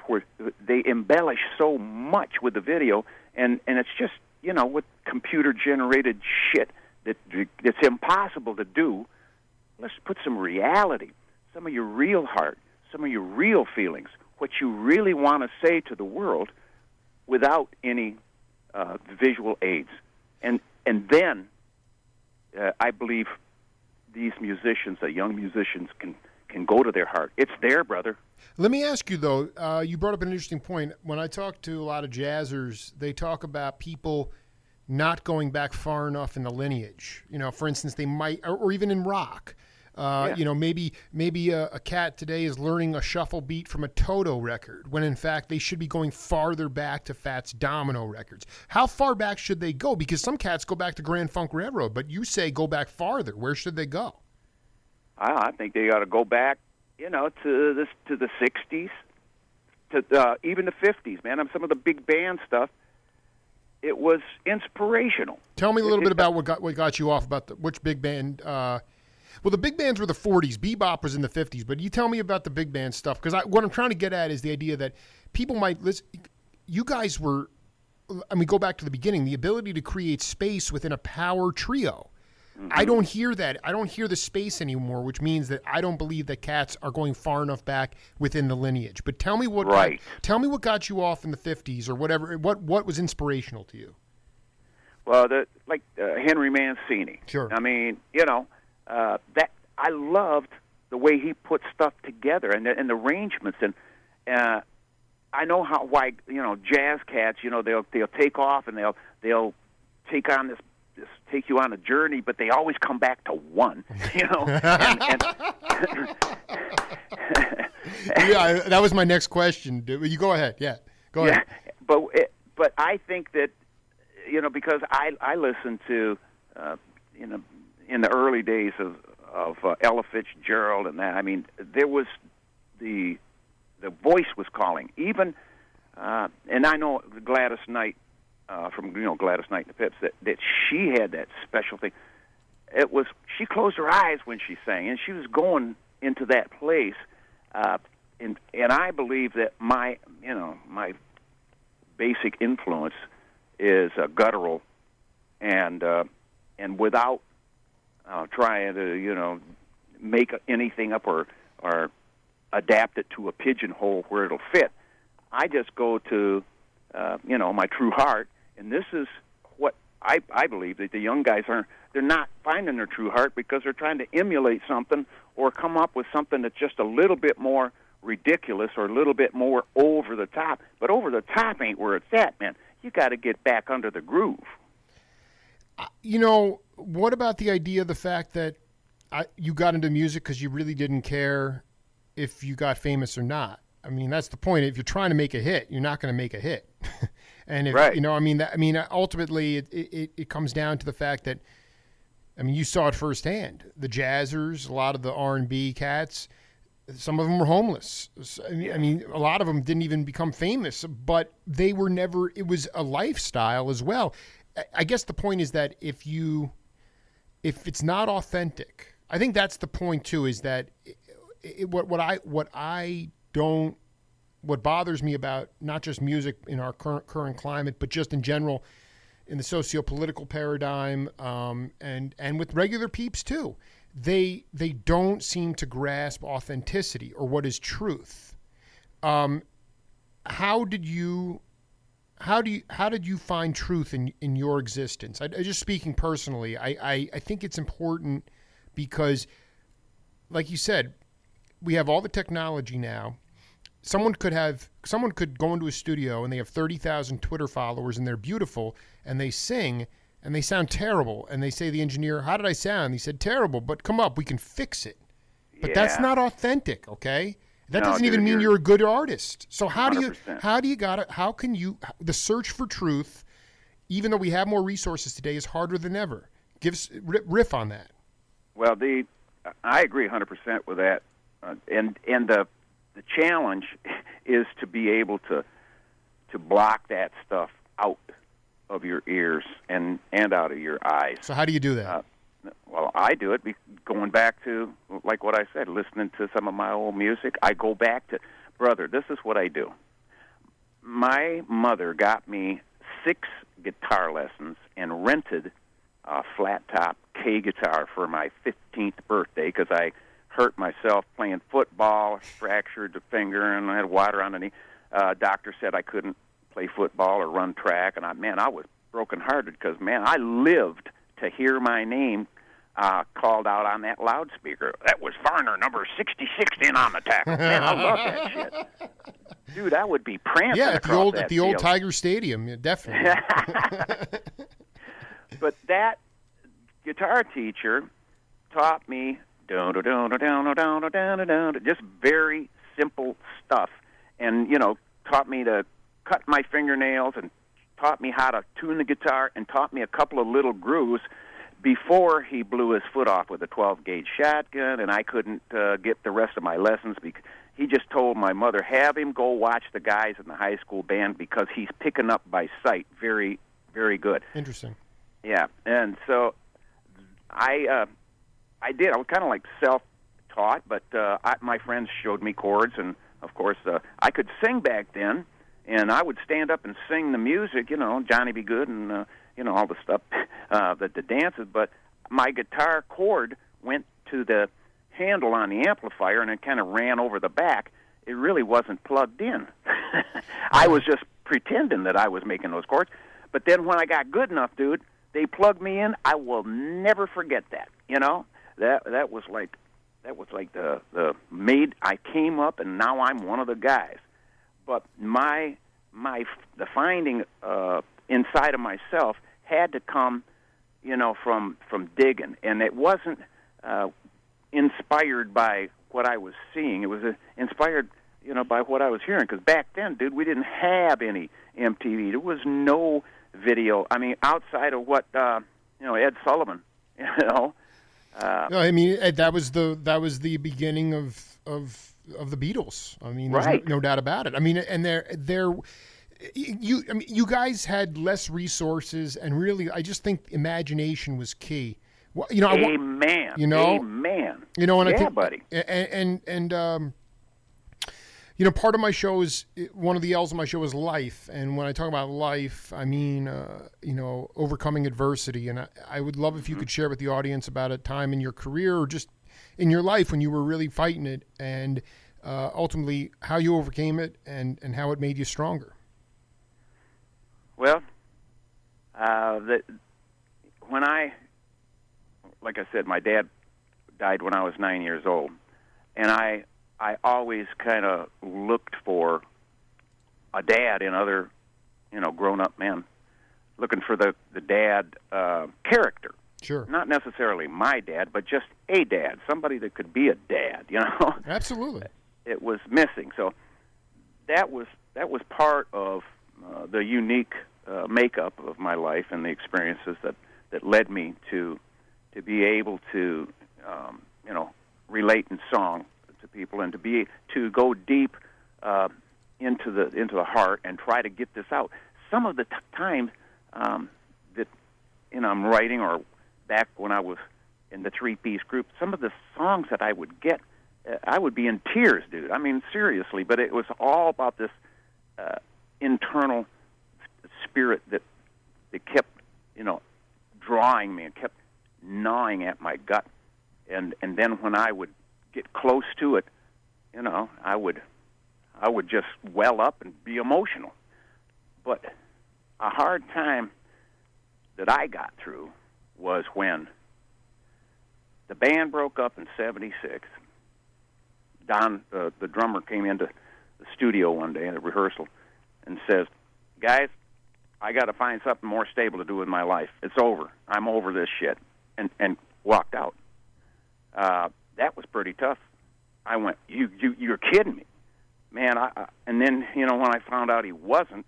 Speaker 2: where they embellish so much with the video, and it's just with computer generated shit that's impossible to do. Let's put some reality, some of your real heart, some of your real feelings, what you really want to say to the world, without any visual aids, and then I believe these musicians, the young musicians, can go to their heart. It's there, brother.
Speaker 1: Let me ask you, though, you brought up an interesting point. When I talk to a lot of jazzers, they talk about people not going back far enough in the lineage. For instance, they might, or even in rock, maybe a cat today is learning a shuffle beat from a Toto record, when in fact they should be going farther back to Fats Domino records. How far back should they go? Because some cats go back to Grand Funk Railroad, but you say go back farther. Where should they go?
Speaker 2: I think they got to go back, to the '60s, to even the '50s. Man, some of the big band stuff, it was inspirational.
Speaker 1: Tell me a little bit about what got you off about which big band. Well, the big bands were the '40s. Bebop was in the '50s. But you tell me about the big band stuff, because what I'm trying to get at is the idea that people might listen. You guys were, go back to the beginning. The ability to create space within a power trio. Mm-hmm. I don't hear that. I don't hear the space anymore, which means that I don't believe that cats are going far enough back within the lineage. But tell me what got you off in the '50s or whatever. What was inspirational to you?
Speaker 2: Well, Henry Mancini.
Speaker 1: Sure.
Speaker 2: That I loved the way he put stuff together and the arrangements, and I know why jazz cats they'll take off and they'll take on this take you on a journey, but they always come back to one. And
Speaker 1: yeah, that was my next question. You go ahead. Yeah, go ahead.
Speaker 2: But I think that because I listened to in the early days of Ella Fitzgerald and that. I mean, there was the voice was calling. Even and I know Gladys Knight from Gladys Knight and the Pips that she had that special thing. It was she closed her eyes when she sang, and she was going into that place. And I believe that my basic influence is guttural, and without trying to make anything up or adapt it to a pigeonhole where it'll fit. I just go to my true heart, and this is what I believe that the young guys they're not finding their true heart because they're trying to emulate something or come up with something that's just a little bit more ridiculous or a little bit more over the top. But over the top ain't where it's at, man. You got to get back under the groove.
Speaker 1: What about the idea of the fact that you got into music because you really didn't care if you got famous or not? I mean, that's the point. If you're trying to make a hit, you're not going to make a hit. And if,
Speaker 2: right.
Speaker 1: Ultimately, it comes down to the fact that, you saw it firsthand. The jazzers, a lot of the R&B cats, some of them were homeless. A lot of them didn't even become famous, but they were never. It was a lifestyle as well. I guess the point is that if it's not authentic, I think that's the point too. Is that what bothers me about not just music in our current climate, but just in general in the socio-political paradigm, and with regular peeps too, they don't seem to grasp authenticity or what is truth. How did you how did you find truth in your existence? I just speaking personally, I think it's important because, like you said, we have all the technology now. Someone could go into a studio and they have 30,000 Twitter followers and they're beautiful and they sing and they sound terrible and they say to the engineer, "How did I sound?" He said, "Terrible, but come up, we can fix it." But that's not authentic, okay? That doesn't even mean you're a good artist. So how 100%. Can you the search for truth, even though we have more resources today, is harder than ever. Riff on that.
Speaker 2: Well, I agree 100% with that, and the challenge is to be able to block that stuff out of your ears and out of your eyes.
Speaker 1: So how do you do that?
Speaker 2: Well, I do it going back to, like what I said, listening to some of my old music. I go back to, brother, this is what I do. My mother got me 6 guitar lessons and rented a flat-top K guitar for my 15th birthday because I hurt myself playing football, fractured the finger, and I had water on the knee. Doctor said I couldn't play football or run track, and I was brokenhearted because, I lived to hear my name called out on that loudspeaker. That was Farner, number 66 in on the tackle. Man, I love that shit. Dude, I would be prancing across
Speaker 1: at the old Tiger Stadium, definitely.
Speaker 2: But that guitar teacher taught me just very simple stuff, and taught me to cut my fingernails and taught me how to tune the guitar and taught me a couple of little grooves before he blew his foot off with a 12-gauge shotgun, and I couldn't get the rest of my lessons because he just told my mother, have him go watch the guys in the high school band because he's picking up by sight very, very good.
Speaker 1: Interesting.
Speaker 2: Yeah, and so I did. I was kind of like self-taught, but my friends showed me chords, and, of course, I could sing back then, and I would stand up and sing the music, Johnny Be Good and, all the stuff, the dances, but my guitar cord went to the handle on the amplifier, and it kind of ran over the back. It really wasn't plugged in. I was just pretending that I was making those chords, but then when I got good enough, dude, they plugged me in. I will never forget that. That was like the made. I came up, and now I'm one of the guys. But the finding inside of myself had to come, from digging, and it wasn't inspired by what I was seeing. It was inspired, by what I was hearing. Because back then, dude, we didn't have any MTV. There was no video. I mean, outside of what Ed Sullivan,
Speaker 1: No, I mean that was the beginning of the Beatles. I mean, there's no doubt about it. I mean, and you guys had less resources, and really, I just think imagination was key. Well,
Speaker 2: Amen.
Speaker 1: Amen.
Speaker 2: And
Speaker 1: I think,
Speaker 2: buddy.
Speaker 1: And part of my show is one of the L's of my show is life, and when I talk about life, I mean overcoming adversity. And I would love if you could share with the audience about a time in your career or just in your life when you were really fighting it, and ultimately how you overcame it and how it made you stronger.
Speaker 2: Well, like I said, my dad died when I was 9 years old, and I always kind of looked for a dad in other, grown-up men, looking for the dad character.
Speaker 1: Sure.
Speaker 2: Not necessarily my dad, but just a dad, somebody that could be a dad,
Speaker 1: Absolutely.
Speaker 2: It was missing. So that was part of the unique makeup of my life and the experiences that led me to be able to, relate in song to people and to go deep into the heart and try to get this out. Some of the times that I'm writing, or back when I was in the 3-piece group, some of the songs that I would get, I would be in tears, dude. I mean, seriously. But it was all about this internal spirit that kept, drawing me and kept gnawing at my gut. And then when I would get close to it, I would just well up and be emotional. But a hard time that I got through was when the band broke up in '76. Don, the drummer, came into the studio one day at a rehearsal and says, "Guys, I got to find something more stable to do with my life. It's over. I'm over this shit," and walked out. That was pretty tough. I went, "You're kidding me, man!" And then, when I found out he wasn't,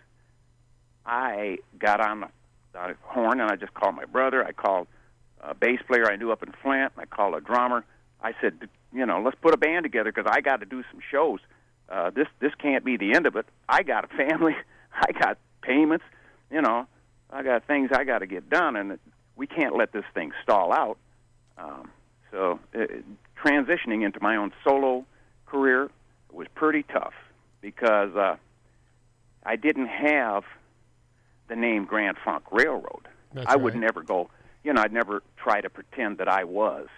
Speaker 2: I got on the horn and I just called my brother. I called a bass player I knew up in Flint. I called a drummer. I said, let's put a band together because I got to do some shows. This can't be the end of it. I got a family. I got payments. I got things I got to get done, and we can't let this thing stall out. So transitioning into my own solo career was pretty tough because I didn't have the name Grand Funk Railroad.
Speaker 1: That's
Speaker 2: I would
Speaker 1: right.
Speaker 2: never go, I'd never try to pretend that I was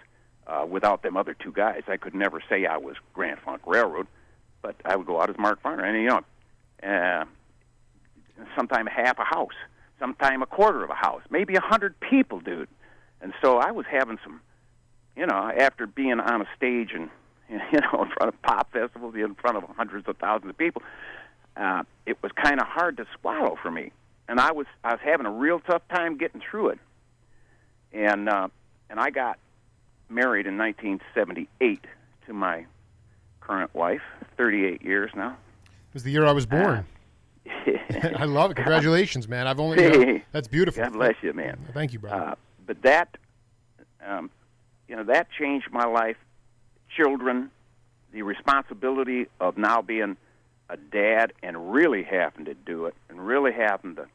Speaker 2: without them other two guys. I could never say I was Grand Funk Railroad, but I would go out as Mark Farner. And, sometime half a house, sometime a quarter of a house, maybe 100 people, dude. And so I was having some, after being on a stage and, in front of pop festivals, in front of hundreds of thousands of people, it was kind of hard to swallow for me. And I was having a real tough time getting through it. And I got married in 1978 to my current wife, 38 years now.
Speaker 1: It was the year I was born. I love it. Congratulations, man. I've only that's beautiful.
Speaker 2: God bless you, man.
Speaker 1: Thank you, brother.
Speaker 2: But that, that changed my life. Children, the responsibility of now being a dad and really having to do it and really having to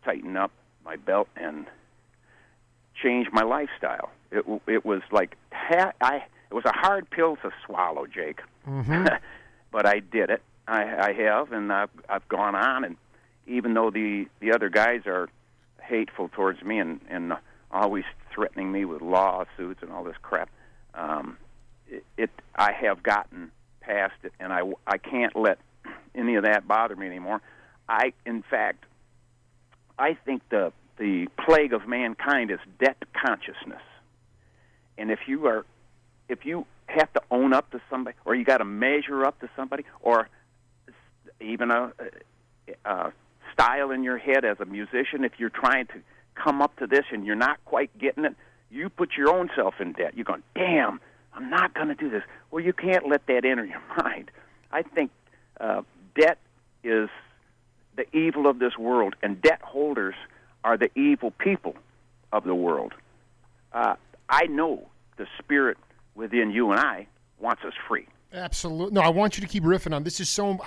Speaker 2: tighten up my belt and change my lifestyle. It was like it was a hard pill to swallow, Jake.
Speaker 1: Mm-hmm.
Speaker 2: But I did it. I have, and I've gone on. And even though the other guys are hateful towards me and always threatening me with lawsuits and all this crap, I have gotten past it, and I can't let any of that bother me anymore. In fact, I think the plague of mankind is debt consciousness. And if you have to own up to somebody, or you got to measure up to somebody, or even a style in your head as a musician, if you're trying to come up to this and you're not quite getting it, you put your own self in debt. You're going, damn, I'm not going to do this. Well, you can't let that enter your mind. I think debt is the evil of this world, and debt holders are the evil people of the world. I know the spirit within you and I wants us free.
Speaker 1: Absolutely. No, I want you to keep riffing on this. Is so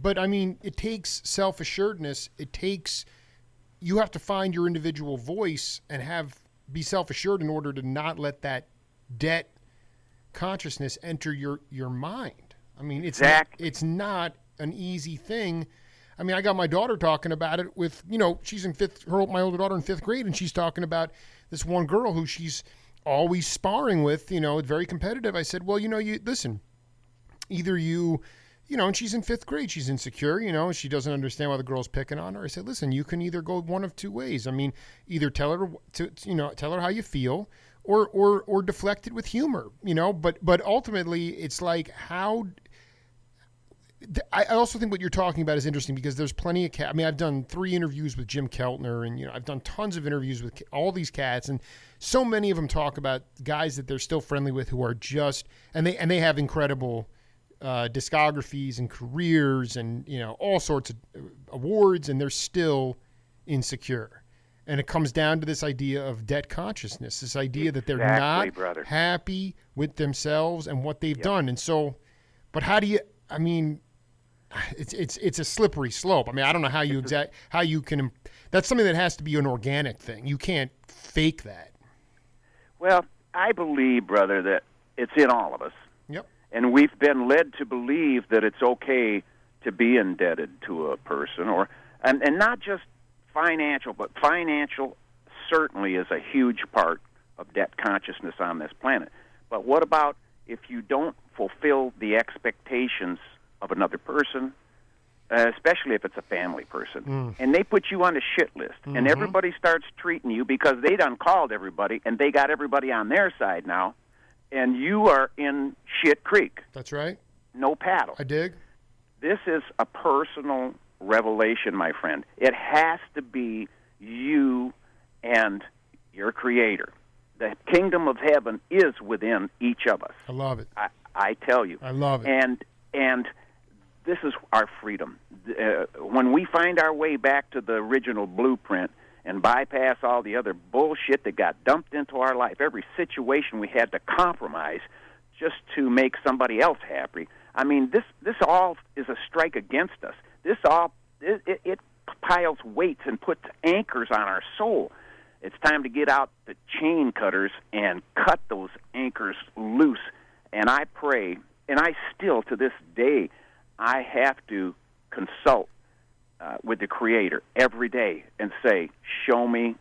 Speaker 1: but I mean, it takes self-assuredness. You have to find your individual voice and be self-assured in order to not let that consciousness enter your mind. I mean, it's not an easy thing. I mean, I got my daughter talking about it with, she's in my older daughter in 5th grade, and she's talking about this one girl who she's always sparring with, very competitive. I said, well, you listen, either and she's in 5th grade, she's insecure, she doesn't understand why the girl's picking on her. I said, listen, you can either go one of two ways. I mean, either tell her how you feel, or deflect it with humor, but ultimately it's like I also think what you're talking about is interesting because there's plenty of cats. I mean, I've done 3 interviews with Jim Keltner, and I've done tons of interviews with all these cats, and so many of them talk about guys that they're still friendly with who are just and they have incredible discographies and careers and all sorts of awards, and they're still insecure. And it comes down to this idea of debt consciousness, this idea that they're not happy with themselves and what they've done. And so, but how do you? I mean, it's a slippery slope. I mean, I don't know how you can. That's something that has to be an organic thing. You can't fake that.
Speaker 2: Well, I believe, brother, that it's in all of us.
Speaker 1: Yep.
Speaker 2: And we've been led to believe that it's okay to be indebted to a person, and not just financial, but financial certainly is a huge part of debt consciousness on this planet. But what about if you don't fulfill the expectations of another person, especially if it's a family person, and they put you on the shit list, and everybody starts treating you because they done called everybody, and they got everybody on their side now, and you are in shit creek.
Speaker 1: That's right.
Speaker 2: No paddle.
Speaker 1: I dig.
Speaker 2: This is a personal revelation, my friend. It has to be you and your Creator. The kingdom of heaven is within each of us.
Speaker 1: I love it.
Speaker 2: I tell you.
Speaker 1: I love it.
Speaker 2: And this is our freedom. When we find our way back to the original blueprint and bypass all the other bullshit that got dumped into our life, every situation we had to compromise just to make somebody else happy. I mean, this all is a strike against us. This all it piles weights and puts anchors on our soul. It's time to get out the chain cutters and cut those anchors loose. And I pray, and I still, to this day, I have to consult with the Creator every day and say, show me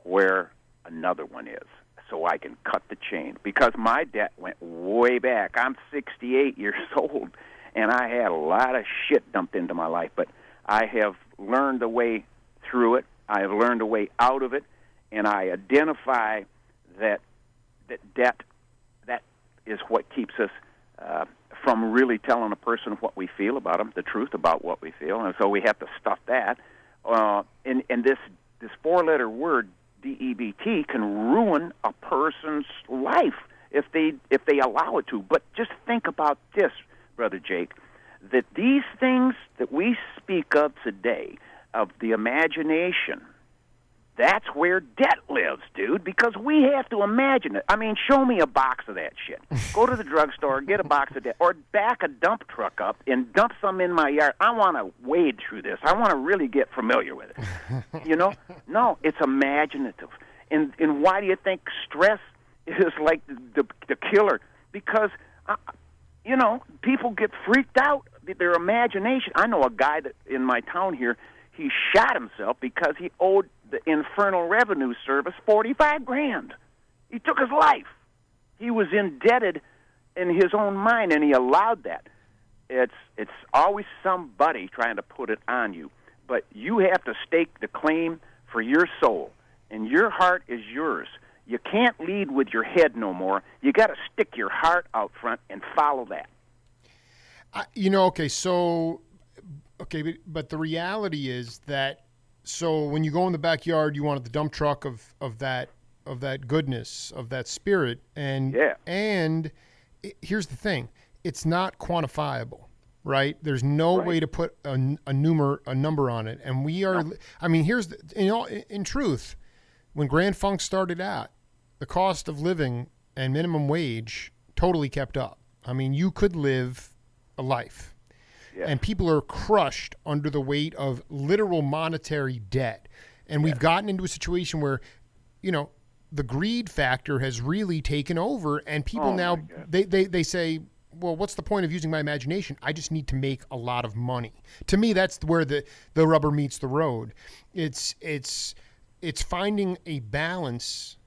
Speaker 2: where another one is so I can cut the chain. Because my debt went way back. I'm 68 years old, and I had a lot of shit dumped into my life. But I have learned a way through it. I have learned a way out of it. And I identify that debt, that is what keeps us from really telling a person what we feel about them, the truth about what we feel. And so we have to stuff that. And this four-letter word, DEBT, can ruin a person's life if they allow it to. But just think about this, Brother Jake, that these things that we speak of today, of the imagination, that's where debt lives, dude, because we have to imagine it. I mean, show me a box of that shit. Go to the drugstore, get a box of that, or back a dump truck up and dump some in my yard. I want to wade through this. I want to really get familiar with it. You know? No, it's imaginative. And why do you think stress is like the killer? Because, people get freaked out. Their imagination. I know a guy that in my town here, he shot himself because he owed the Infernal Revenue Service $45,000. He took his life. He was indebted in his own mind, and he allowed that. It's always somebody trying to put it on you, but you have to stake the claim for your soul, and your heart is yours. You can't lead with your head no more. You got to stick your heart out front and follow that.
Speaker 1: But the reality is that. So when you go in the backyard, you wanted the dump truck of that goodness, of that spirit, and here's the thing: it's not quantifiable, right? There's no way to put a number on it, and we are. No. I mean, in truth, when Grand Funk started out, the cost of living and minimum wage totally kept up. I mean, you could live a life. Yes. And people are crushed under the weight of literal monetary debt. And we've gotten into a situation where, the greed factor has really taken over, and people now, they say, well, what's the point of using my imagination? I just need to make a lot of money. To me, that's where the rubber meets the road. It's finding a balance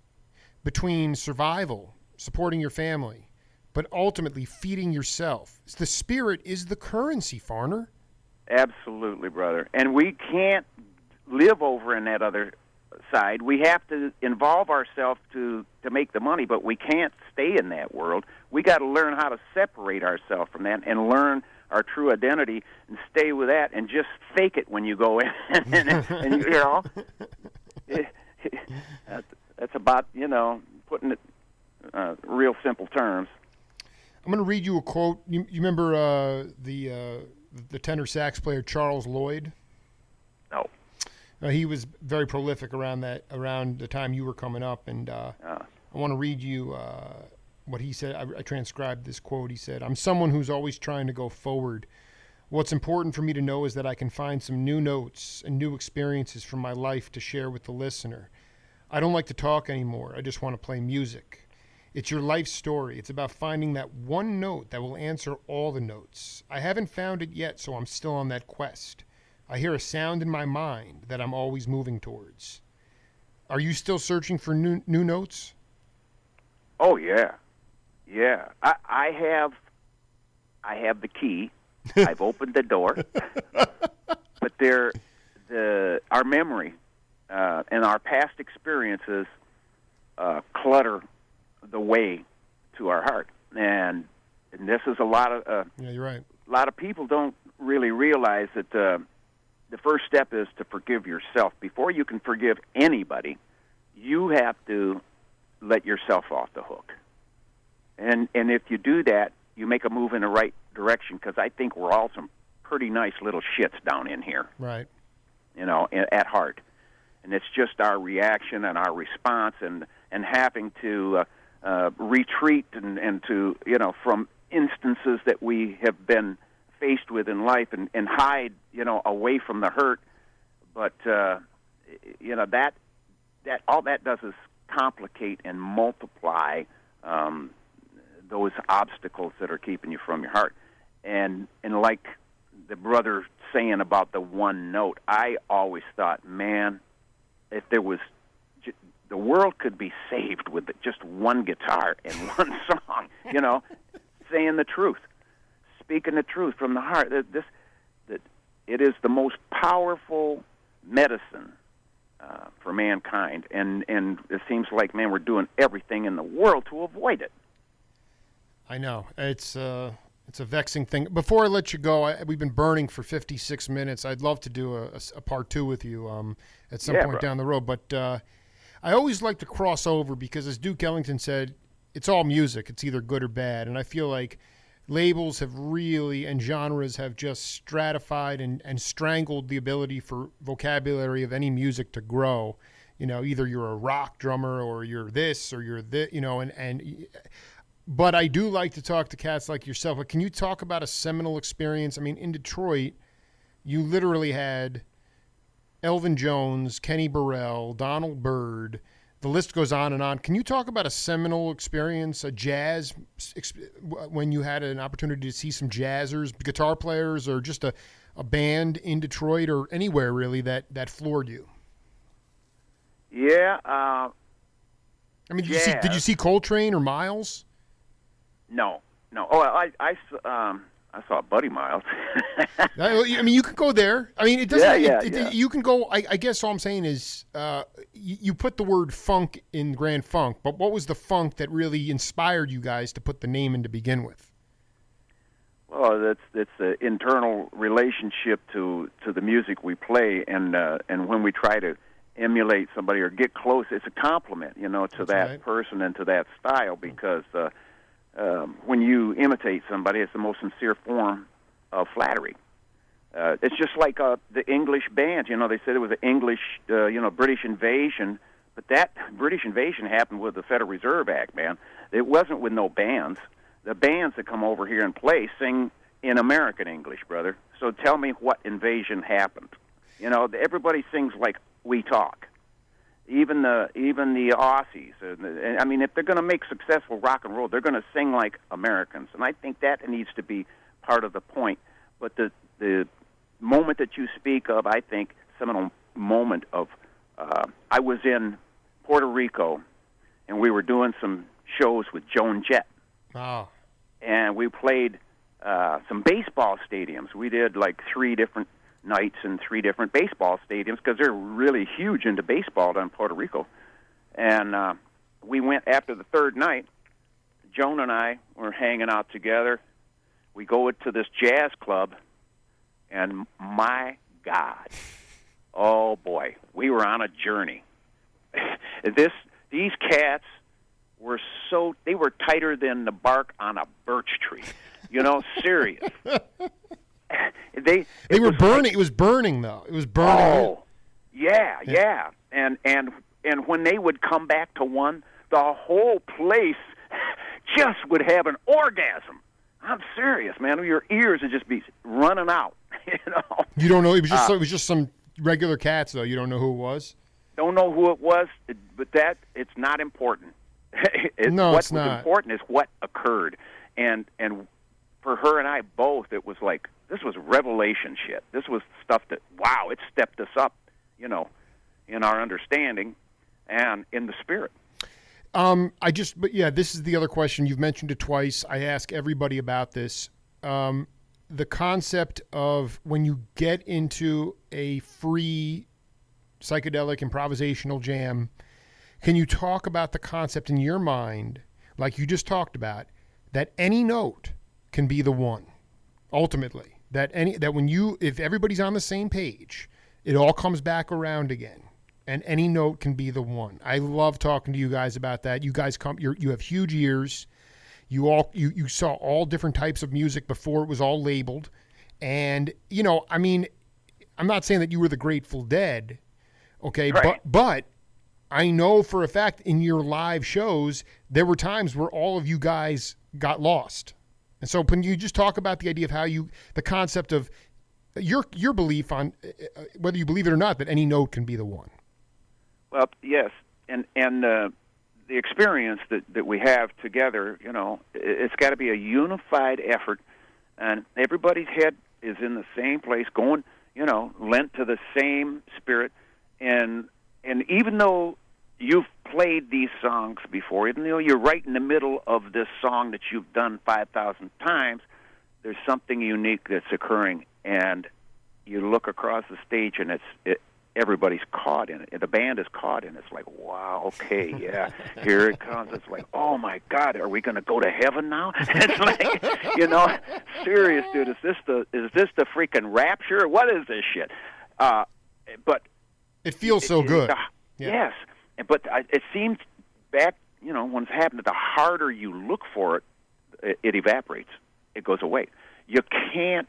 Speaker 1: between survival, supporting your family, but ultimately feeding yourself. The spirit is the currency, Farner.
Speaker 2: Absolutely, brother. And we can't live over in that other side. We have to involve ourselves to make the money, but we can't stay in that world. We got to learn how to separate ourselves from that and learn our true identity and stay with that and just fake it when you go in. and that's about, putting it real simple terms.
Speaker 1: I'm going to read you a quote. You remember the tenor sax player Charles Lloyd?
Speaker 2: No.
Speaker 1: He was very prolific around the time you were coming up, and I want to read you what he said. I transcribed this quote. He said, "I'm someone who's always trying to go forward. What's important for me to know is that I can find some new notes and new experiences from my life to share with the listener. I don't like to talk anymore. I just want to play music. It's your life story. It's about finding that one note that will answer all the notes. I haven't found it yet, so I'm still on that quest. I hear a sound in my mind that I'm always moving towards." Are you still searching for new notes?
Speaker 2: Oh, yeah. Yeah. I have the key. I've opened the door. our memory and our past experiences clutter the way to our heart, and this is a lot of
Speaker 1: yeah, you're right.
Speaker 2: A lot of people don't really realize that the first step is to forgive yourself. Before you can forgive anybody, you have to let yourself off the hook. And if you do that, you make a move in the right direction, because I think we're all some pretty nice little shits down in here.
Speaker 1: Right.
Speaker 2: At heart. And it's just our reaction and our response and having to retreat and to, from instances that we have been faced with in life and hide, away from the hurt. But, that all that does is complicate and multiply those obstacles that are keeping you from your heart. And like the brother saying about the one note, I always thought, man, if there was, the world could be saved with just one guitar and one song, saying the truth, speaking the truth from the heart. That it is the most powerful medicine for mankind, and it seems like, man, we're doing everything in the world to avoid it.
Speaker 1: I know. It's a vexing thing. Before I let you go, we've been burning for 56 minutes. I'd love to do a part 2 with you at some point down the road. But I always like to cross over because, as Duke Ellington said, it's all music. It's either good or bad. And I feel like labels have really, and genres have just stratified and strangled the ability for vocabulary of any music to grow. Either you're a rock drummer or you're this or you're this, but I do like to talk to cats like yourself. But can you talk about a seminal experience? I mean, in Detroit, you literally had Elvin Jones, Kenny Burrell, Donald Byrd. The list goes on and on. Can you talk about a seminal experience, a jazz, when you had an opportunity to see some jazzers, guitar players, or just a band in Detroit or anywhere really that floored you?
Speaker 2: Yeah.
Speaker 1: I mean, did you see Coltrane or Miles?
Speaker 2: No. Oh, I saw Buddy Miles.
Speaker 1: I mean, you can go there. I mean, it doesn't.
Speaker 2: Yeah.
Speaker 1: You can go. I guess all I'm saying is, you put the word funk in Grand Funk, but what was the funk that really inspired you guys to put the name in to begin with?
Speaker 2: Well, it's an internal relationship to the music we play, and when we try to emulate somebody or get close, it's a compliment, to that person and to that style, because when you imitate somebody, it's the most sincere form of flattery. It's just like the English band. They said it was an English, British invasion, but that British invasion happened with the Federal Reserve Act, man. It wasn't with no bands. The bands that come over here and play sing in American English, brother. So tell me what invasion happened. Everybody sings like we talk. Even the Aussies. I mean, if they're going to make successful rock and roll, they're going to sing like Americans, and I think that needs to be part of the point. But the moment that you speak of, I think, seminal moment of, I was in Puerto Rico, and we were doing some shows with Joan Jett.
Speaker 1: Oh.
Speaker 2: And we played some baseball stadiums. We did like 3 different nights in 3 different baseball stadiums, because they're really huge into baseball down in Puerto Rico. And we went after the 3rd night. Joan and I were hanging out together. We go to this jazz club, and my God, oh boy, we were on a journey. These cats were they were tighter than the bark on a birch tree. Serious. They
Speaker 1: were burning. It was burning, though. It was burning.
Speaker 2: Oh, yeah. And when they would come back to one, the whole place just would have an orgasm. I'm serious, man. Your ears would just be running out.
Speaker 1: You don't know. It was just some regular cats, though. You don't know who it was.
Speaker 2: Don't know who it was, but it's not important.
Speaker 1: It's not.
Speaker 2: What's important is what occurred, and for her and I both, it was like, this was revelation shit. This was stuff that, wow, it stepped us up, in our understanding and in the spirit.
Speaker 1: But this is the other question. You've mentioned it twice. I ask everybody about this. the concept of when you get into a free psychedelic improvisational jam, can you talk about the concept in your mind, like you just talked about, that any note can be the one, ultimately? That when if everybody's on the same page, it all comes back around again, and any note can be the one. I love talking to you guys about that. You guys you have huge ears. You saw all different types of music before it was all labeled, and I mean, I'm not saying that you were the Grateful Dead, okay,
Speaker 2: right.
Speaker 1: but I know for a fact in your live shows there were times where all of you guys got lost. And so can you just talk about the idea of how the concept of your belief on whether you believe it or not that any note can be the one?
Speaker 2: Well, yes, and the experience that we have together, it's got to be a unified effort, and everybody's head is in the same place, going, lent to the same spirit, and even though you've played these songs before, even though you're right in the middle of this song that you've done 5,000 times, there's something unique that's occurring, and you look across the stage, and everybody's caught in it. The band is caught in it. It's like, wow, okay, yeah, here it comes. It's like, oh, my God, are we going to go to heaven now? It's like, serious, dude, is this the freaking rapture? What is this shit? But
Speaker 1: it feels so good.
Speaker 2: Yes, but it seems back, when it's happened, the harder you look for it, it evaporates. It goes away. You can't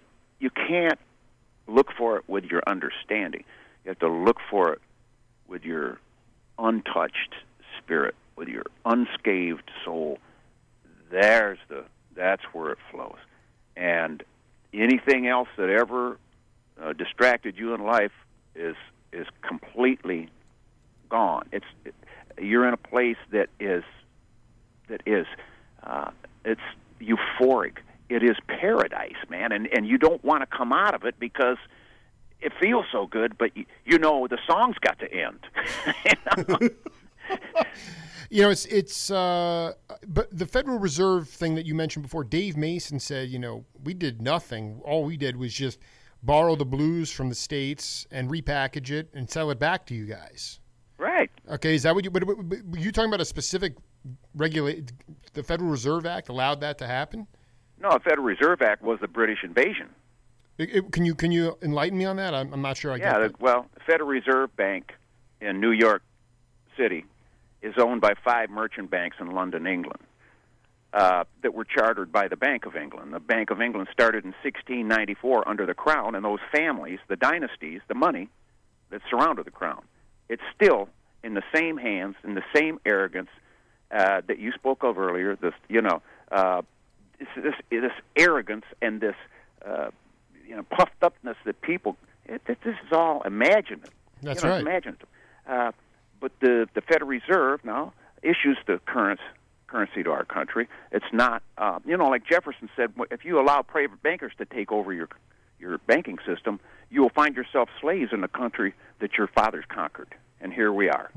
Speaker 2: look for it with your understanding. You have to look for it with your untouched spirit, with your unscathed soul. That's where it flows. And anything else that ever distracted you in life is completely gone. You're in a place that is it's euphoric. It is paradise, man, and you don't want to come out of it because it feels so good, but the song's got to end.
Speaker 1: But the Federal Reserve thing that you mentioned before, Dave Mason said, we did nothing. All we did was just borrow the blues from the States and repackage it and sell it back to you guys.
Speaker 2: Right.
Speaker 1: Okay, is that what but were you talking about a specific the Federal Reserve Act allowed that to happen?
Speaker 2: No, the Federal Reserve Act was the British invasion.
Speaker 1: Can you enlighten me on that? I'm not sure I get that.
Speaker 2: Well, the Federal Reserve Bank in New York City is owned by 5 merchant banks in London, England, that were chartered by the Bank of England. The Bank of England started in 1694 under the Crown, and those families, the dynasties, the money that surrounded the Crown, it's still in the same hands, in the same arrogance that you spoke of earlier. This arrogance and this puffed upness that people. This is all imaginative.
Speaker 1: That's right.
Speaker 2: Imaginative. But the Federal Reserve now issues the currency to our country. It's not, like Jefferson said, if you allow private bankers to take over your banking system, you will find yourself slaves in the country that your fathers conquered. And here we are.